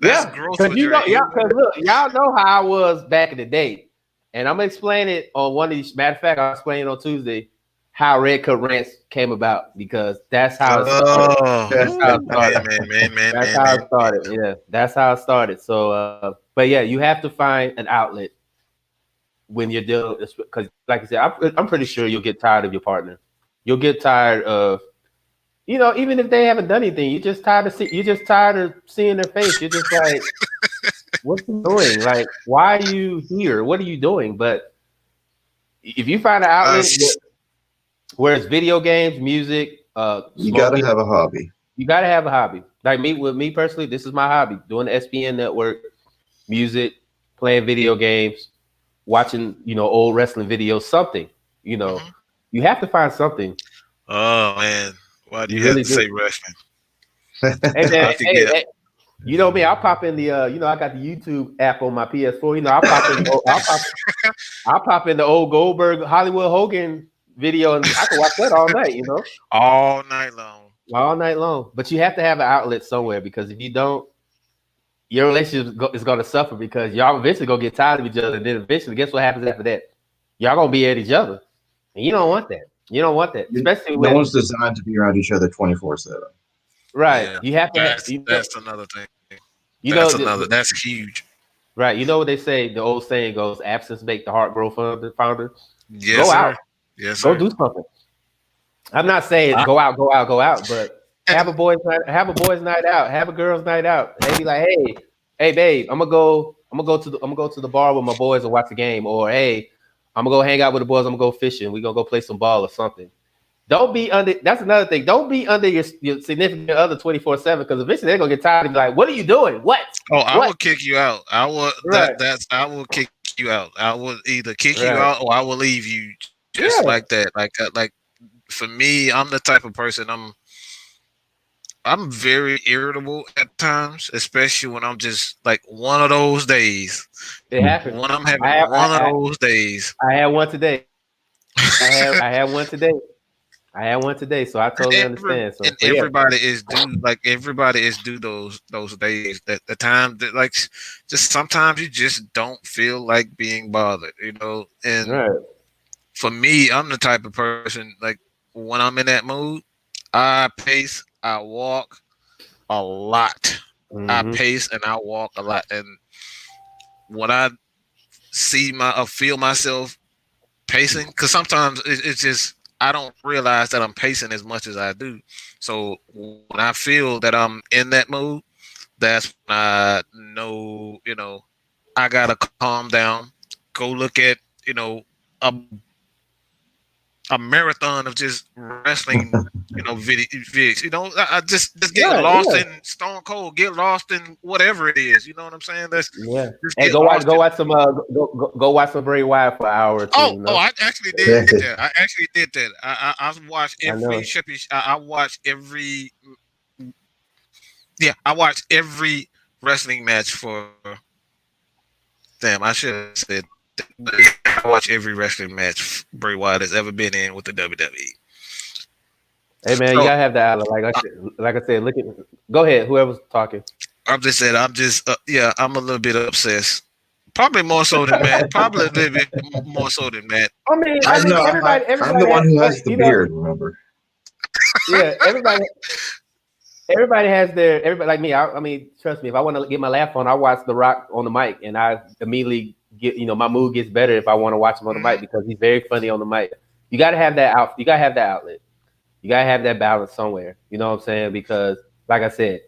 That's growth. Because y'all know how I was back in the day. And I'm going to explain it on one of these. Matter of fact, I'll explain it on Tuesday how Red Cup Rants came about because that's how it started. That's how it started. Yeah, that's how it started. So, but yeah, you have to find an outlet when you're dealing with, because like I said, I'm pretty sure you'll get tired of your partner. You'll get tired of, even if they haven't done anything, you're just tired of seeing their face. You're just like, what's he doing? Like, why are you here? What are you doing? But if you find an outlet where it's video games, music, you gotta have a hobby. You gotta have a hobby. Like with me personally, this is my hobby, doing the SPN network. music, playing video games, watching, old wrestling videos, something, Mhm. you have to find something. Oh man, why do You you have really to do. say wrestling? Hey man, I forget. hey, you know me, I'll pop in the, I got the YouTube app on my PS4. I'll pop in the old Goldberg Hollywood Hogan video, and I can watch that all night, All night long. all night long. But you have to have an outlet somewhere, because if you don't, your relationship is going to suffer, because y'all eventually gonna get tired of each other, and then eventually, guess what happens after that? Y'all gonna be at each other, and you don't want that. You don't want that, especially No when one's designed to be around each other 24/7. right. Yeah, You have to have, that's another thing. you know, That's huge. right. You know what they say? The old saying goes, "Absence make the heart grow fonder." Yes, Go out, sir. Yes, go sir. do something. I'm not saying I, go out, go out, go out, but have a and boys' night, have a boys' night out, have a girls' night out. Hey, be like, hey, babe, I'm gonna go to the bar with my boys and watch the game, or hey, I'm gonna go hang out with the boys. I'm gonna go fishing. We gonna go play some ball or something. Don't be under. That's another thing. Don't be under your significant other 24/7, because eventually they're gonna get tired and be like, "What are you doing? What? oh, I What?" will kick you out. I will Right, I will kick you out. I will either kick you right, out or I will leave you just yeah, like that. Like for me, I'm the type of person I'm very irritable at times, especially when I'm just like one of those days. it happened. When I'm having I one of I those days. I had one today. I had one today. I had one today, so I And totally understand. and So yeah, everybody is due those days that the time that like just sometimes you just don't feel like being bothered, and right. for me, I'm the type of person like when I'm in that mood, I pace, I walk a lot. I Hmm. pace and I walk a lot. And when I feel myself pacing, because sometimes it's just I don't realize that I'm pacing as much as I do. So when I feel that I'm in that mood, that's when I know, I gotta calm down, go look at, a a marathon of just wrestling, videos. I just get Right, lost yeah, in Stone Cold, get lost in whatever it is. You know what I'm saying? Let's yeah. just Hey, get lost go in. watch some go watch some Bray Wyatt for an hour or two. Oh, I actually did that. I actually did that. I watched I every know. championship. I watched every. Yeah, I watched every wrestling match for. Damn, I should have said. I watch every wrestling match Bray Wyatt has ever been in with the WWE. Hey man, you So gotta have that outlet. Like I said, look at. Go ahead, whoever's talking. I'm just saying, I'm just, yeah, I'm a little bit obsessed. Probably more so than Matt. Probably a little bit more so than Matt. I mean, I'm the everybody one has, who has the beard. Remember? yeah, everybody like me. I mean, trust me, if I want to get my laugh on, I watch The Rock on the mic, and I immediately get, my mood gets better if I want to watch him on the mic, Mhm. because he's very funny on the mic. You got to have that out. You got to have that outlet. You got to have that balance somewhere. You know what I'm saying? Because, like I said,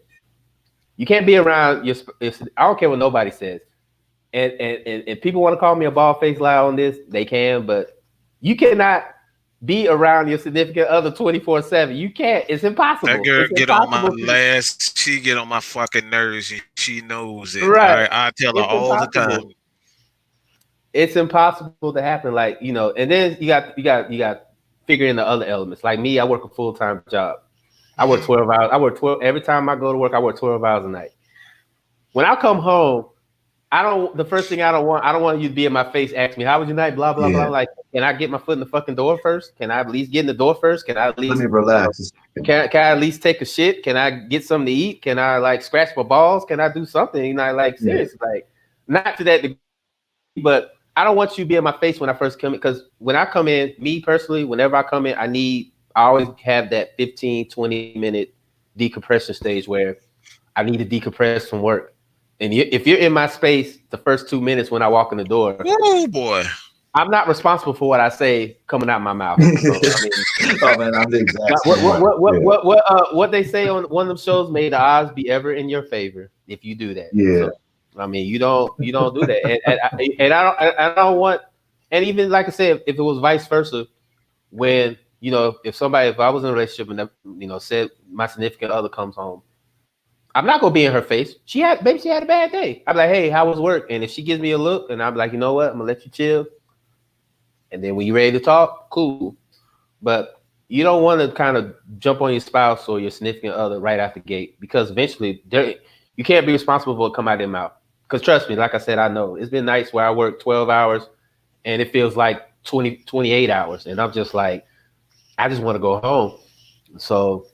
you can't be around your. I don't care what nobody says, and people want to call me a bald faced lie on this. They can, but you cannot be around your significant other 24/7. You can't. It's That impossible. girl It's get on my impossible. she get on my fucking nerves and she knows it. All Right. right. I tell her It's all the time. impossible. It's impossible to happen. Like, and then you got figure in the other elements. Like me, I work a full-time job. I work Mhm. 12 hours. I work 12 every time I go to work, I work 12 hours a night. When I come home, the first thing I don't want you to be in my face, ask me, how was your night? Blah, blah, blah. Yeah. Like, can I get my foot in the fucking door first? Can I at least get in the door first? Can I at Let least, me relax. can I at least take a shit? Can I get something to eat? Can I like scratch my balls? Can I do something? Like Yeah. seriously, like not to that degree, but I don't want you to be in my face when I first come in, because when I come in, me personally, whenever I come in, I always have that 15, 20-minute decompression stage where I need to decompress from work. And if you're in my space the first 2 minutes when I walk in the door, Oh boy. I'm not responsible for what I say coming out my mouth. So I mean, Oh man, I'm the exact what same way. Yeah. what they say on one of them shows, may the odds be ever in your favor if you do that. Yeah. So I mean, you don't do that, and I don't want, and even like I said, if it was vice versa, when if I was in a relationship and said my significant other comes home, I'm not gonna be in her face. She had a bad day. I'm like, hey, how was work? And if she gives me a look, and I'm like, you know what, I'm gonna let you chill. And then when you're ready to talk, cool. But you don't want to kind of jump on your spouse or your significant other right out the gate because eventually you can't be responsible for what come out of their mouth. Because trust me, like I said, I know it's been nights where I work 12 hours and it feels like 28 hours. And I'm just like, I just want to go home. So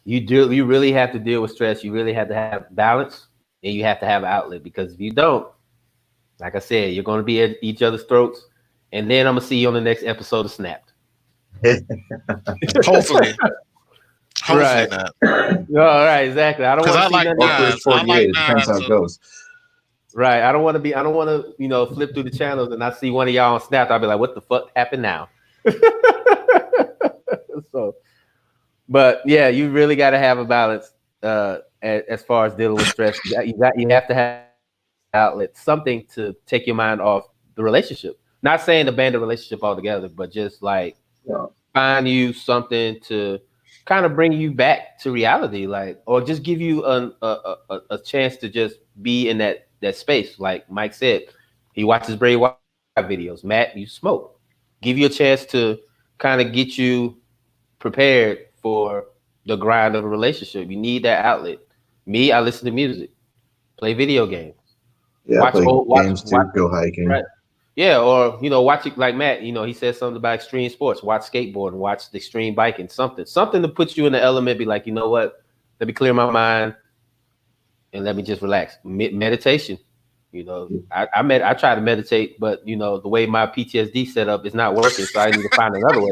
you really have to deal with stress. You really have to have balance and you have to have an outlet because if you don't, like I said, you're going to be at each other's throats. And then I'm going to see you on the next episode of Snapped. Hopefully. Hopefully Right. not. All right, exactly. I don't want to see like nothing. Hopefully guys. it's 48. It depends how So it goes. Right. I don't want to, flip through the channels and I see one of y'all on Snap. I'll be like, what the fuck happened now? So, but yeah, you really got to have a balance as far as dealing with stress. You have to have outlet, something to take your mind off the relationship. Not saying abandon the relationship altogether, but just like find you something to kind of bring you back to reality, like, or just give you a chance to just be in that space. Like Mike said, he watches Bray Wyatt videos. Matt, you smoke. Give you a chance to kind of get you prepared for the grind of a relationship. You need that outlet. Me, I listen to music, play video games, Yeah, play games too, go hiking. Right. Yeah, or watch it like Matt. He said something about extreme sports. Watch skateboarding, watch the extreme biking, something to put you in the element. Be like, you know what? Let me clear my mind and let me just relax. Meditation. I try to meditate, but the way my PTSD set up is not working, so I need to find another way.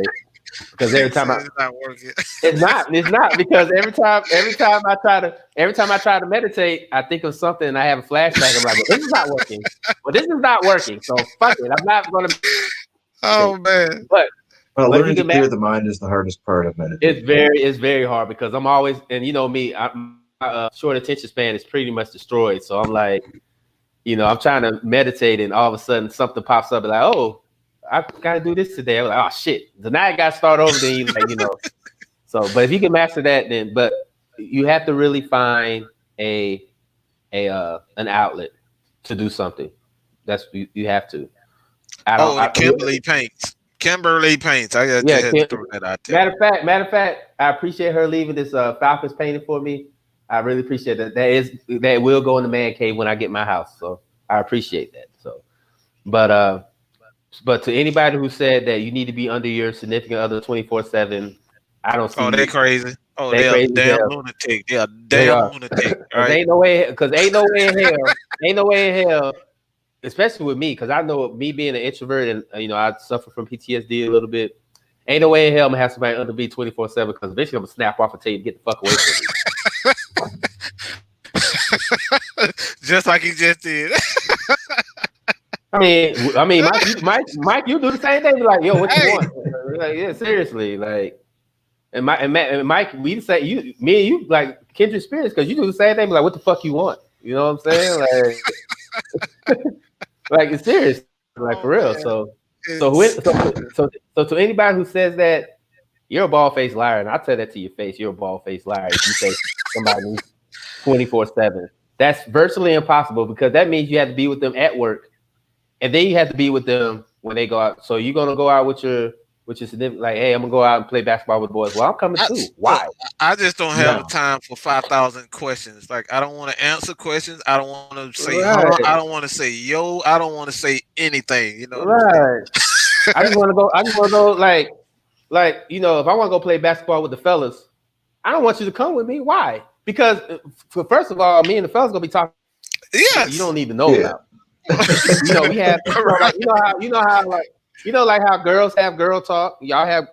Because every time it's not working. it's not because every time I try to meditate, I think of something and I have a flashback. I'm like, well, this is not working. Well, this is not working. So fuck it. I'm not going to. Oh man. But learning to clear the mind is the hardest part of meditation. It's very hard because I'm always, and me, my short attention span is pretty much destroyed. So I'm like, I'm trying to meditate and all of a sudden something pops up and like, oh, I gotta do this today. I was like, oh shit. So now I gotta start over. Then So, but if you can master that, then but you have to really find an outlet to do something. That's you have to. Kimberly paints. Kimberly paints. I got to throw that out there. Matter of fact, I appreciate her leaving this Falcons painting for me. I really appreciate that. That will go in the man cave when I get my house. So I appreciate that. So, but to anybody who said that you need to be under your significant other 24/7, I don't see. Oh, they're crazy. Oh, they're crazy damn lunatic. They're damn lunatic. Right? Ain't no way in hell. Especially with me, because I know me being an introvert and I suffer from PTSD a little bit. Ain't no way in hell I'm gonna have somebody under me 24/7 because eventually I'm gonna snap off and tell you to get the fuck away from me. Just like he just did. I mean, Mike, you do the same thing. Be like, yo, what you want? Like, yeah, seriously, like, and Mike, we say me and you like kindred spirits because you do the same thing. Be like, what the fuck you want? You know what I'm saying? Like, like it's serious, like for real. So to anybody who says that, you're a bald-faced liar, and I'll tell that to your face. You're a bald-faced liar if you say somebody needs 24/7. That's virtually impossible because that means you have to be with them at work. And then you have to be with them when they go out. So you're gonna go out with your significant, like, hey, I'm gonna go out and play basketball with the boys. Well, I'm coming too. Why? I just don't have time for 5,000 questions. Like, I don't want to answer questions. I don't want to say I don't want to say yo. I don't want to say anything. Right. I just want to go. Like if I want to go play basketball with the fellas, I don't want you to come with me. Why? Because first of all, me and the fellas gonna be talking. Yeah. You don't need to know about. We have like how girls have girl talk. Y'all have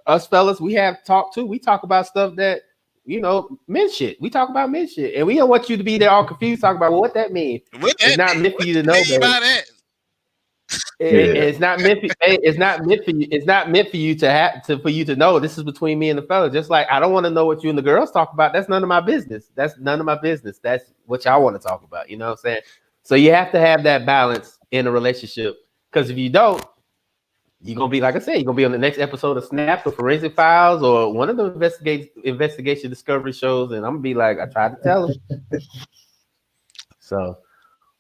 us fellas. We have talk too. We talk about stuff that men shit. We talk about men shit, and we don't want you to be there all confused talking about what that means. It's not meant for you to know. It's not meant for. It's not meant for you. It's not meant for you for you to know. This is between me and the fella. Just like I don't want to know what you and the girls talk about. That's none of my business. That's what y'all want to talk about. You know what I'm saying? So you have to have that balance in a relationship, because if you don't, You're gonna be, like I said, you're gonna be on the next episode of Snapped or Forensic Files or one of the investigation discovery shows, and I'm gonna be like, I tried to tell him. So,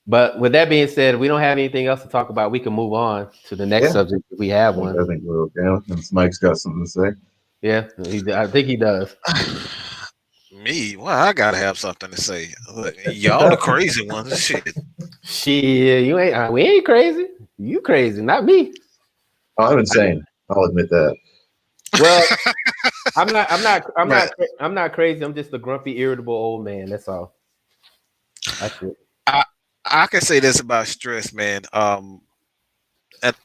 but with that being said, we don't have anything else to talk about. We can move on to the next subject if we have one. I think we're okay. Unless Mike's got something to say. Yeah, I think he does. Me? Well, I gotta have something to say. Look, y'all the crazy ones. Shit, you ain't. We ain't crazy. You crazy, not me. Oh, I'm insane. I'll admit that. Well, I'm not crazy. I'm just a grumpy, irritable old man. That's all. That's it. I can say this about stress, man. And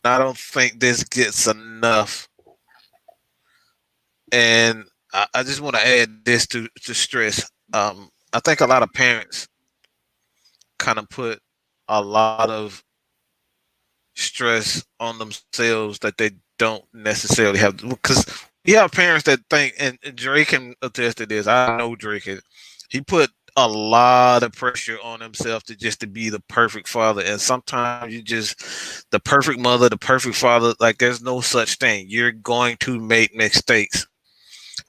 I don't think this gets enough. And I just want to add this to stress. I think a lot of parents kind of put a lot of stress on themselves that they don't necessarily have, because you have parents that think, and Drake can attest to this. I know Drake. He put a lot of pressure on himself to be the perfect father, and sometimes you just the perfect mother, the perfect father. Like there's no such thing. You're going to make mistakes,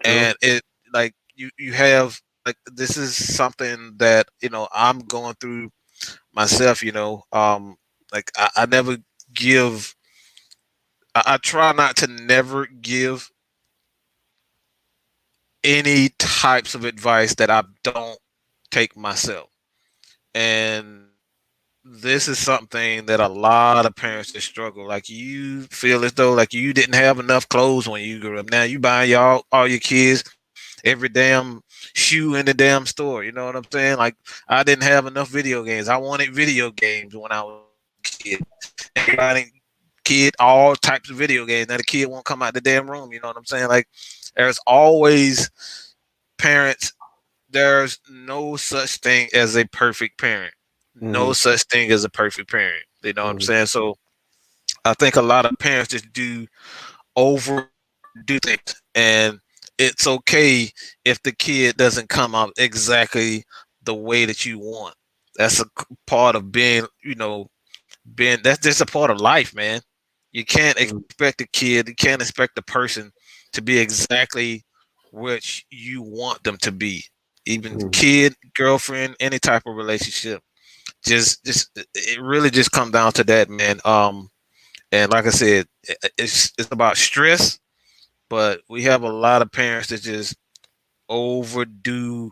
and it like you have like this is something that I'm going through myself. Like I never give. I try not to never give any types of advice that I don't take myself. And this is something that a lot of parents that struggle. Like you feel as though like you didn't have enough clothes when you grew up. Now you buying all your kids every damn shoe in the damn store. You know what I'm saying? Like I didn't have enough video games. I wanted video games when I was a kid. Everybody kid all types of video games. Now the kid won't come out the damn room. You know what I'm saying? Like there's always parents. There's no such thing as a perfect parent. No such thing as a perfect parent. You know what I'm saying? So I think a lot of parents just overdo things, and it's okay if the kid doesn't come out exactly the way that you want. That's a part of being, that's just a part of life, man. You can't expect a kid, you can't expect a person to be exactly what you want them to be. Even kid, girlfriend, any type of relationship. Just it really just comes down to that, man. And like I said, it's about stress, but we have a lot of parents that just overdo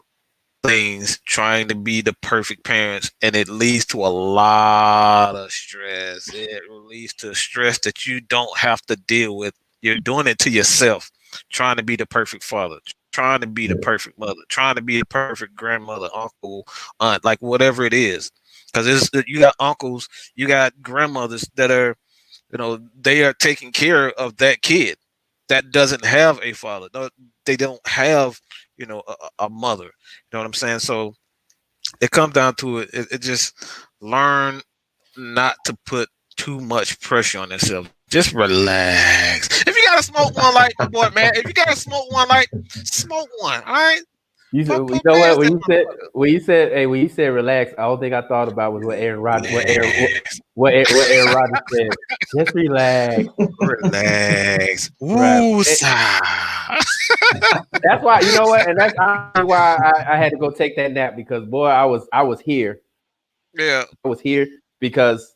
things trying to be the perfect parents, and it leads to a lot of stress. It leads to stress that you don't have to deal with. You're doing it to yourself, trying to be the perfect father, trying to be the perfect mother, trying to be the perfect grandmother, uncle, aunt, like whatever it is. Because you got uncles, you got grandmothers that are, they are taking care of that kid that doesn't have a father. No, they don't have, a mother. You know what I'm saying? So it comes down to it just learn not to put too much pressure on yourself. Just relax. If you gotta smoke one light, boy, man. If you gotta smoke one light, smoke one. All right. You know what? When you said relax, all thing I thought about was what Aaron Rodgers said. Just relax. Relax. Right. That's why, you know what, and that's why I had to go take that nap, because boy, I was here. Yeah, I was here because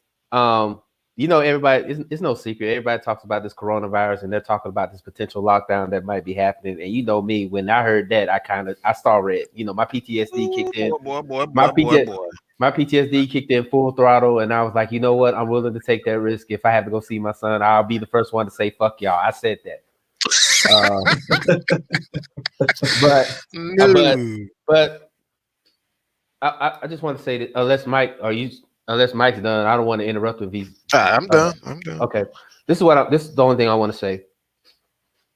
everybody, it's no secret. Everybody talks about this coronavirus, and they're talking about this potential lockdown that might be happening. And you know me, when I heard that, I saw red. My PTSD kicked in. My PTSD kicked in full throttle, and I was like, you know what? I'm willing to take that risk. If I have to go see my son, I'll be the first one to say, "Fuck y'all." I said that. But I just want to say that unless Mike's done, I don't want to interrupt if he's. I'm done. Okay, this is the only thing I want to say.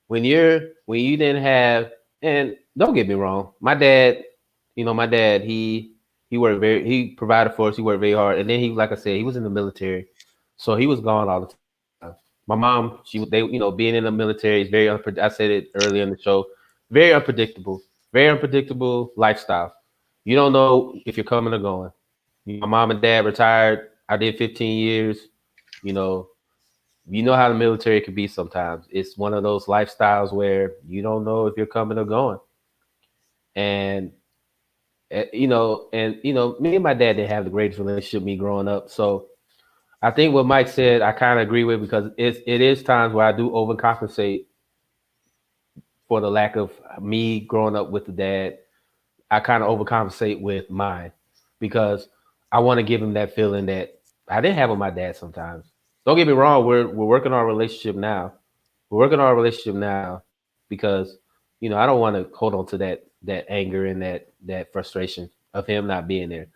When you didn't have, and don't get me wrong, my dad, he he provided for us. He worked very hard, and then like I said, he was in the military, so he was gone all the time. My mom, being in the military is very unpredictable. I said it earlier in the show, very unpredictable lifestyle. You don't know if you're coming or going. My mom and dad retired. I did 15 years. you know how the military can be sometimes. It's one of those lifestyles where you don't know if you're coming or going. And me and my dad didn't have the greatest relationship me growing up. So I think what Mike said, I kind of agree with because it is times where I do overcompensate for the lack of me growing up with the dad. I kind of overcompensate with mine because I want to give him that feeling that I didn't have with my dad sometimes. Don't get me wrong, we're working on our relationship now. We're working on our relationship now because I don't want to hold on to that anger and that frustration of him not being there.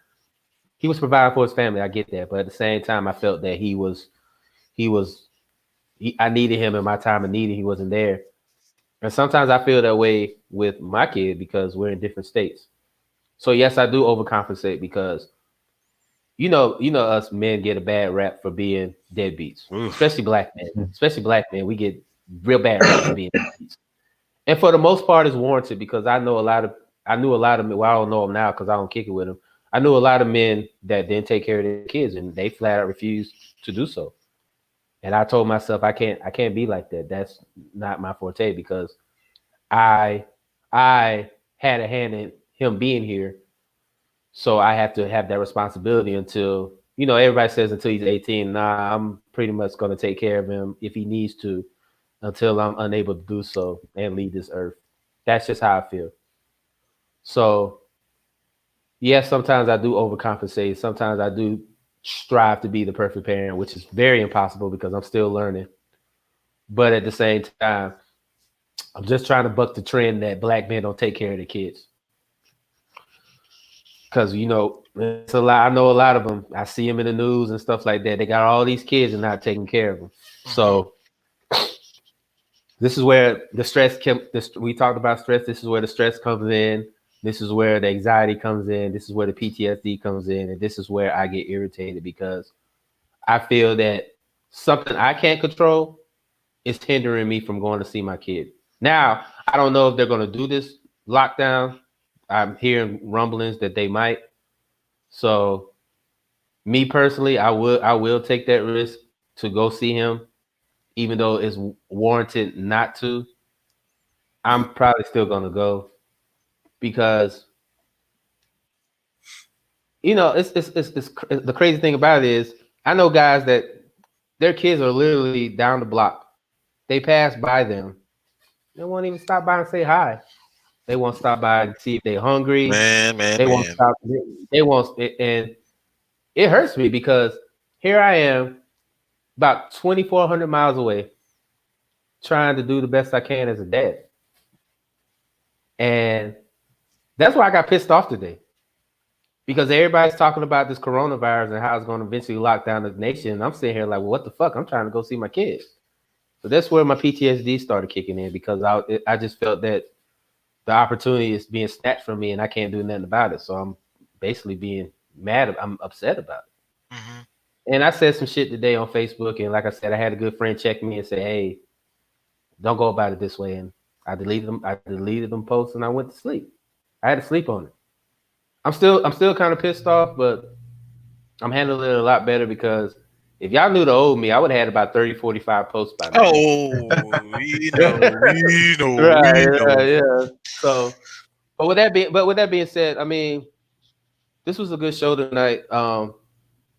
He was providing for his family, I get that, but at the same time I felt that he was I needed him in my time of need and he wasn't there. And sometimes I feel that way with my kid because we're in different states. So yes, I do overcompensate because us men get a bad rap for being deadbeats, Oof. especially black men. Especially black men, we get real bad rap for being deadbeats. And for the most part, it's warranted because I knew a lot of men. Well, I don't know them now because I don't kick it with them. I knew a lot of men that didn't take care of their kids, and they flat out refused to do so. And I told myself I can't be like that. That's not my forte because I I had a hand in him being here, so I have to have that responsibility until everybody says until he's 18. Nah, I'm pretty much going to take care of him if he needs to until I'm unable to do so and leave this earth. That's just how I feel. So yes, sometimes I do overcompensate. Sometimes I do strive to be the perfect parent, which is very impossible because I'm still learning. But at the same time, I'm just trying to buck the trend that black men don't take care of their kids. Because it's a lot. I know a lot of them. I see them in the news and stuff like that. They got all these kids and not taking care of them. Mm-hmm. So this is where the stress. We talked about stress. This is where the stress comes in. This is where the anxiety comes in. This is where the PTSD comes in, and this is where I get irritated because I feel that something I can't control is hindering me from going to see my kid. Now I don't know if they're going to do this lockdown. I'm hearing rumblings that they might. So me personally, I will take that risk to go see him, even though it's warranted not to. I'm probably still gonna go because it's the crazy thing about it is I know guys that their kids are literally down the block. They pass by them, they won't even stop by and say hi. They won't stop by and see if they're hungry. Man, man, They won't man. stop. They won't, and it hurts me because here I am, about 2,400 miles away, trying to do the best I can as a dad. And that's why I got pissed off today because everybody's talking about this coronavirus and how it's going to eventually lock down the nation. And I'm sitting here like, well, what the fuck? I'm trying to go see my kids. So that's where my PTSD started kicking in because I just felt that the opportunity is being snatched from me and I can't do nothing about it. So I'm basically being mad. I'm upset about it. Mm-hmm. And I said some shit today on Facebook. And like I said, I had a good friend check me and say, hey, don't go about it this way. And I deleted them. I deleted them posts and I went to sleep. I had to sleep on it. I'm still kind of pissed off, but I'm handling it a lot better because if y'all knew the old me, I would have had about 30, 45 posts by now. Oh, we Right, know. yeah. So, but with that being said, I mean, this was a good show tonight.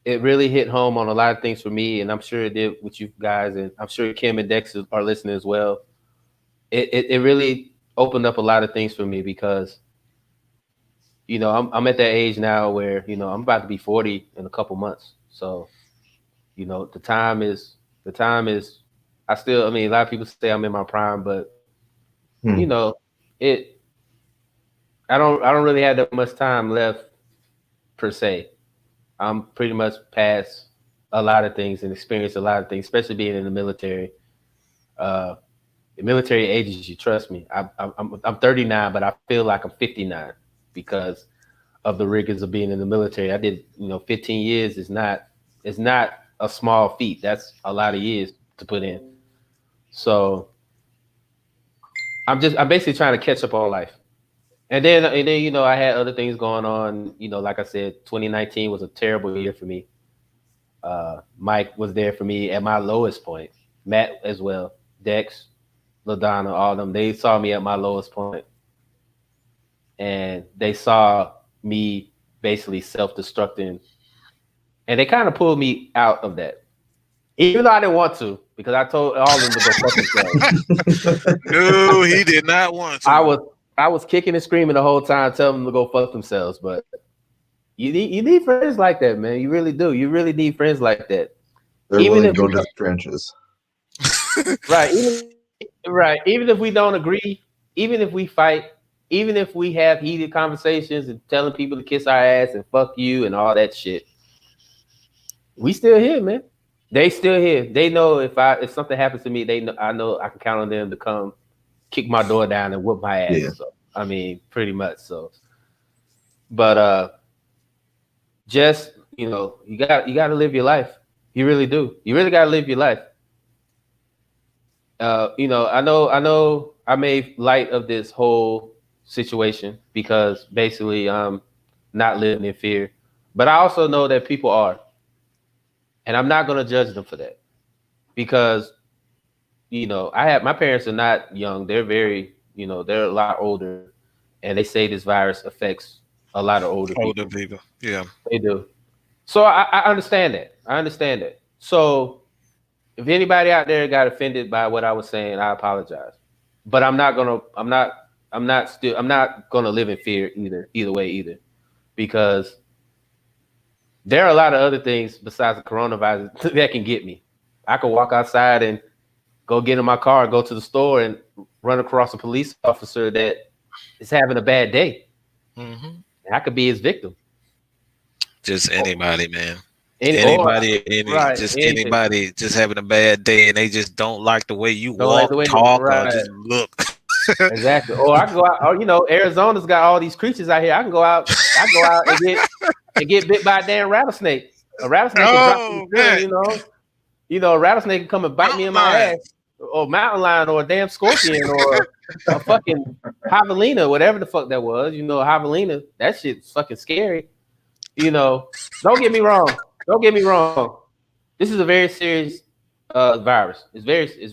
It really hit home on a lot of things for me, and I'm sure it did with you guys, and I'm sure Kim and Dex are listening as well. It really opened up a lot of things for me because I'm at that age now where I'm about to be 40 in a couple months. So the time is I mean a lot of people say I'm in my prime, but you know it I don't really have that much time left per se. I'm pretty much past a lot of things and experienced a lot of things, especially being in the military. Uh, the military ages you. Trust me. I'm 39, but I feel like I'm 59 because of the rigors of being in the military. I did 15 years is not a small feat. That's a lot of years to put in. So I'm basically trying to catch up on life. And then I had other things going on. Like I said, 2019 was a terrible year for me. Mike was there for me at my lowest point. Matt as well, Dex, LaDonna, all of them. They saw me at my lowest point, and they saw me basically self-destructing, and they kind of pulled me out of that. Even though I didn't want to, because I told all of them to go fuck themselves. No, he did not want to. I was kicking and screaming the whole time, telling them to go fuck themselves. But you need friends like that, man. You really do. You really need friends like that. They're Even willing if to go to the trenches. right, even if we don't agree, even if we fight, even if we have heated conversations and telling people to kiss our ass and fuck you and all that shit, we still here, man. They still here. They know if something happens to me, I know I can count on them to come kick my door down and whoop my ass. Yeah. So I mean, pretty much. So, but just you got to live your life. You really do. You really got to live your life. I know I made light of this whole situation because basically I'm not living in fear, but I also know that people are, and I'm not going to judge them for that because my parents are not young. They're very, they're a lot older, and they say this virus affects a lot of older people. Yeah, They do. So I understand that. I understand that. So if anybody out there got offended by what I was saying, I apologize. But I'm not gonna live in fear either way either, because there are a lot of other things besides the coronavirus that can get me. I could walk outside and go get in my car, go to the store, and run across a police officer that is having a bad day. Mm-hmm. I could be his victim. Just anybody, man. Anything. Anybody just having a bad day and they just don't like the way you Don't like walk, the way talk, right. or just look. Exactly. Or I can go out. Or Arizona's got all these creatures out here. I can go out and get bit by a damn rattlesnake. A rattlesnake can drop me through, a rattlesnake can come and bite me in my ass, or mountain lion, or a damn scorpion, or a fucking javelina, whatever the fuck that was. Javelina. That shit's fucking scary. Don't get me wrong. This is a very serious virus. It's very serious. It's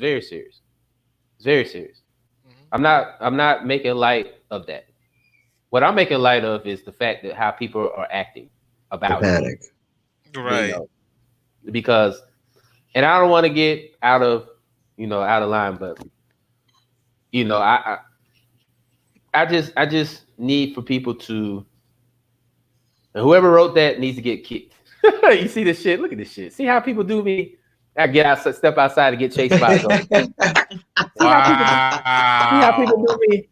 very serious. Mm-hmm. I'm not making light of that. What I'm making light of is the fact that how people are acting about panic. Right. Because, and I don't want to get out of line, but I just need for people to, and whoever wrote that needs to get kicked. You see this shit? Look at this shit. See how people do me? I get out, step outside and get chased by a dog. See how people do me?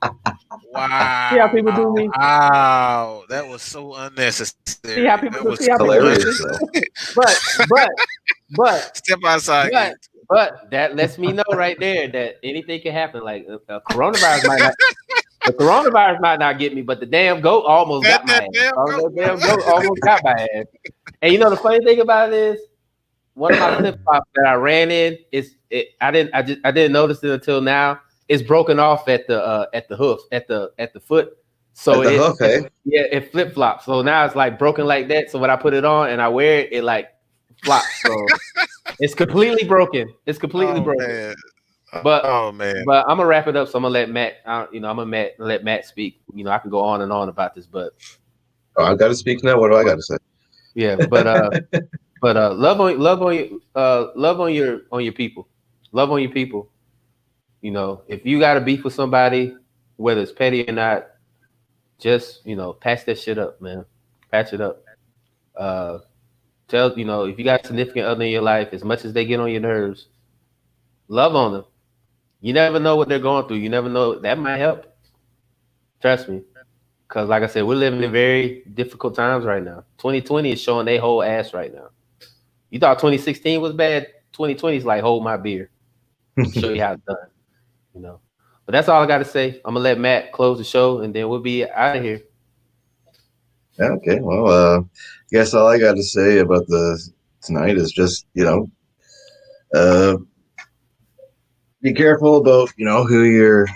Wow. See how people do me? Wow. That was so unnecessary. See how people do hilarious, me? But step outside. But that lets me know right there that anything can happen. Like the coronavirus might not get me, but the damn goat almost got my ass. The damn goat almost got my ass. And the funny thing about it is, one of my flip flops that I ran in I didn't notice it until now. It's broken off at the hoof at the foot. So it flip flops. So now it's like broken like that. So when I put it on and I wear it, it like flops. So it's completely broken. It's completely broken. Man. But man. But I'm gonna wrap it up. So I'm gonna let Matt. Let Matt speak. I can go on and on about this, but I got to speak now. What do I got to say? Yeah, but love on your people. Love on your people. If you got a beef with somebody, whether it's petty or not, just patch that shit up, man. Patch it up. If you got a significant other in your life, as much as they get on your nerves, love on them. You never know what they're going through. You never know, that might help. Trust me. Because like I said, we're living in very difficult times right now. 2020 is showing their whole ass right now. You thought 2016 was bad? 2020 is like, hold my beer. Show you how it's done. But that's all I got to say. I'm going to let Matt close the show, and then we'll be out of here. Okay, well, I guess all I got to say about tonight is just, be careful about, who you're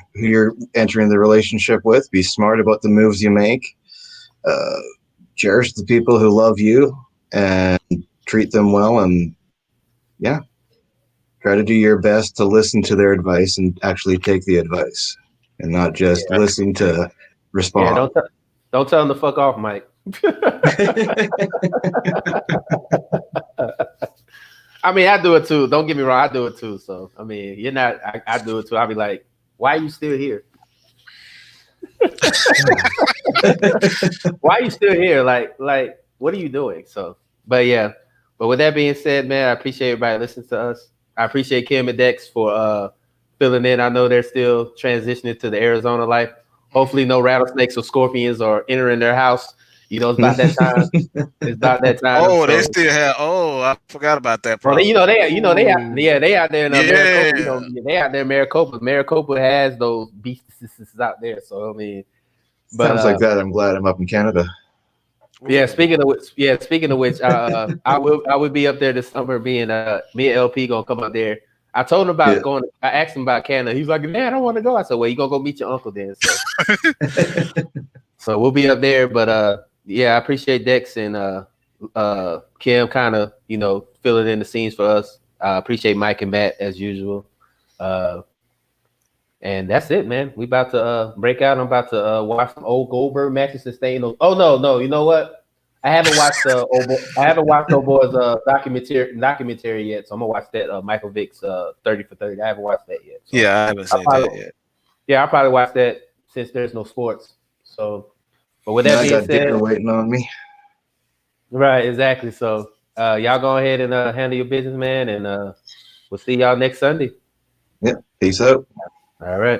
entering the relationship with. Be smart about the moves you make. Cherish the people who love you and treat them well. And Try to do your best to listen to their advice and actually take the advice, and not just listen to respond. Yeah, don't tell them to fuck off, Mike. I mean, I do it too. Don't get me wrong, I do it too. So, I mean, you're not. I do it too. I'll be like, why are you still here? Why are you still here? Like, what are you doing? So, but yeah. But with that being said, man, I appreciate everybody listening to us. I appreciate Kim and Dex for filling in. I know they're still transitioning to the Arizona life. Hopefully, no rattlesnakes or scorpions are entering their house. You know, it's about that time. It's about that time. Oh, they So, still have. Oh, I forgot about that well, problem. they out there in Maricopa. You Yeah. know, they out there in Maricopa. Maricopa has those beasts out there. So I mean, but Sounds like that. I'm glad I'm up in Canada. yeah. Speaking of which, I will be up there this summer. Me and LP gonna come up there. I told him about going. I asked him about Canada. He's like, "Man, I don't want to go." I said, "Well, you gonna go meet your uncle then." So, so we'll be up there. But yeah, I appreciate Dex and Kim kind of filling in the scenes for us. I appreciate Mike and Matt as usual. And that's it, man. We about to break out. I'm about to watch some old Goldberg matches and stay in those. Oh no, you know what? I haven't watched old boys documentary yet, so I'm gonna watch that Michael Vick's 30 for 30. I haven't watched that yet. So Yeah, I haven't seen that yet. Yeah, I'll probably watch that since there's no sports. So, but with that being I got said, dinner waiting on me. Right, exactly. So y'all go ahead and handle your business, man, and we'll see y'all next Sunday. Yep. Peace out. All right.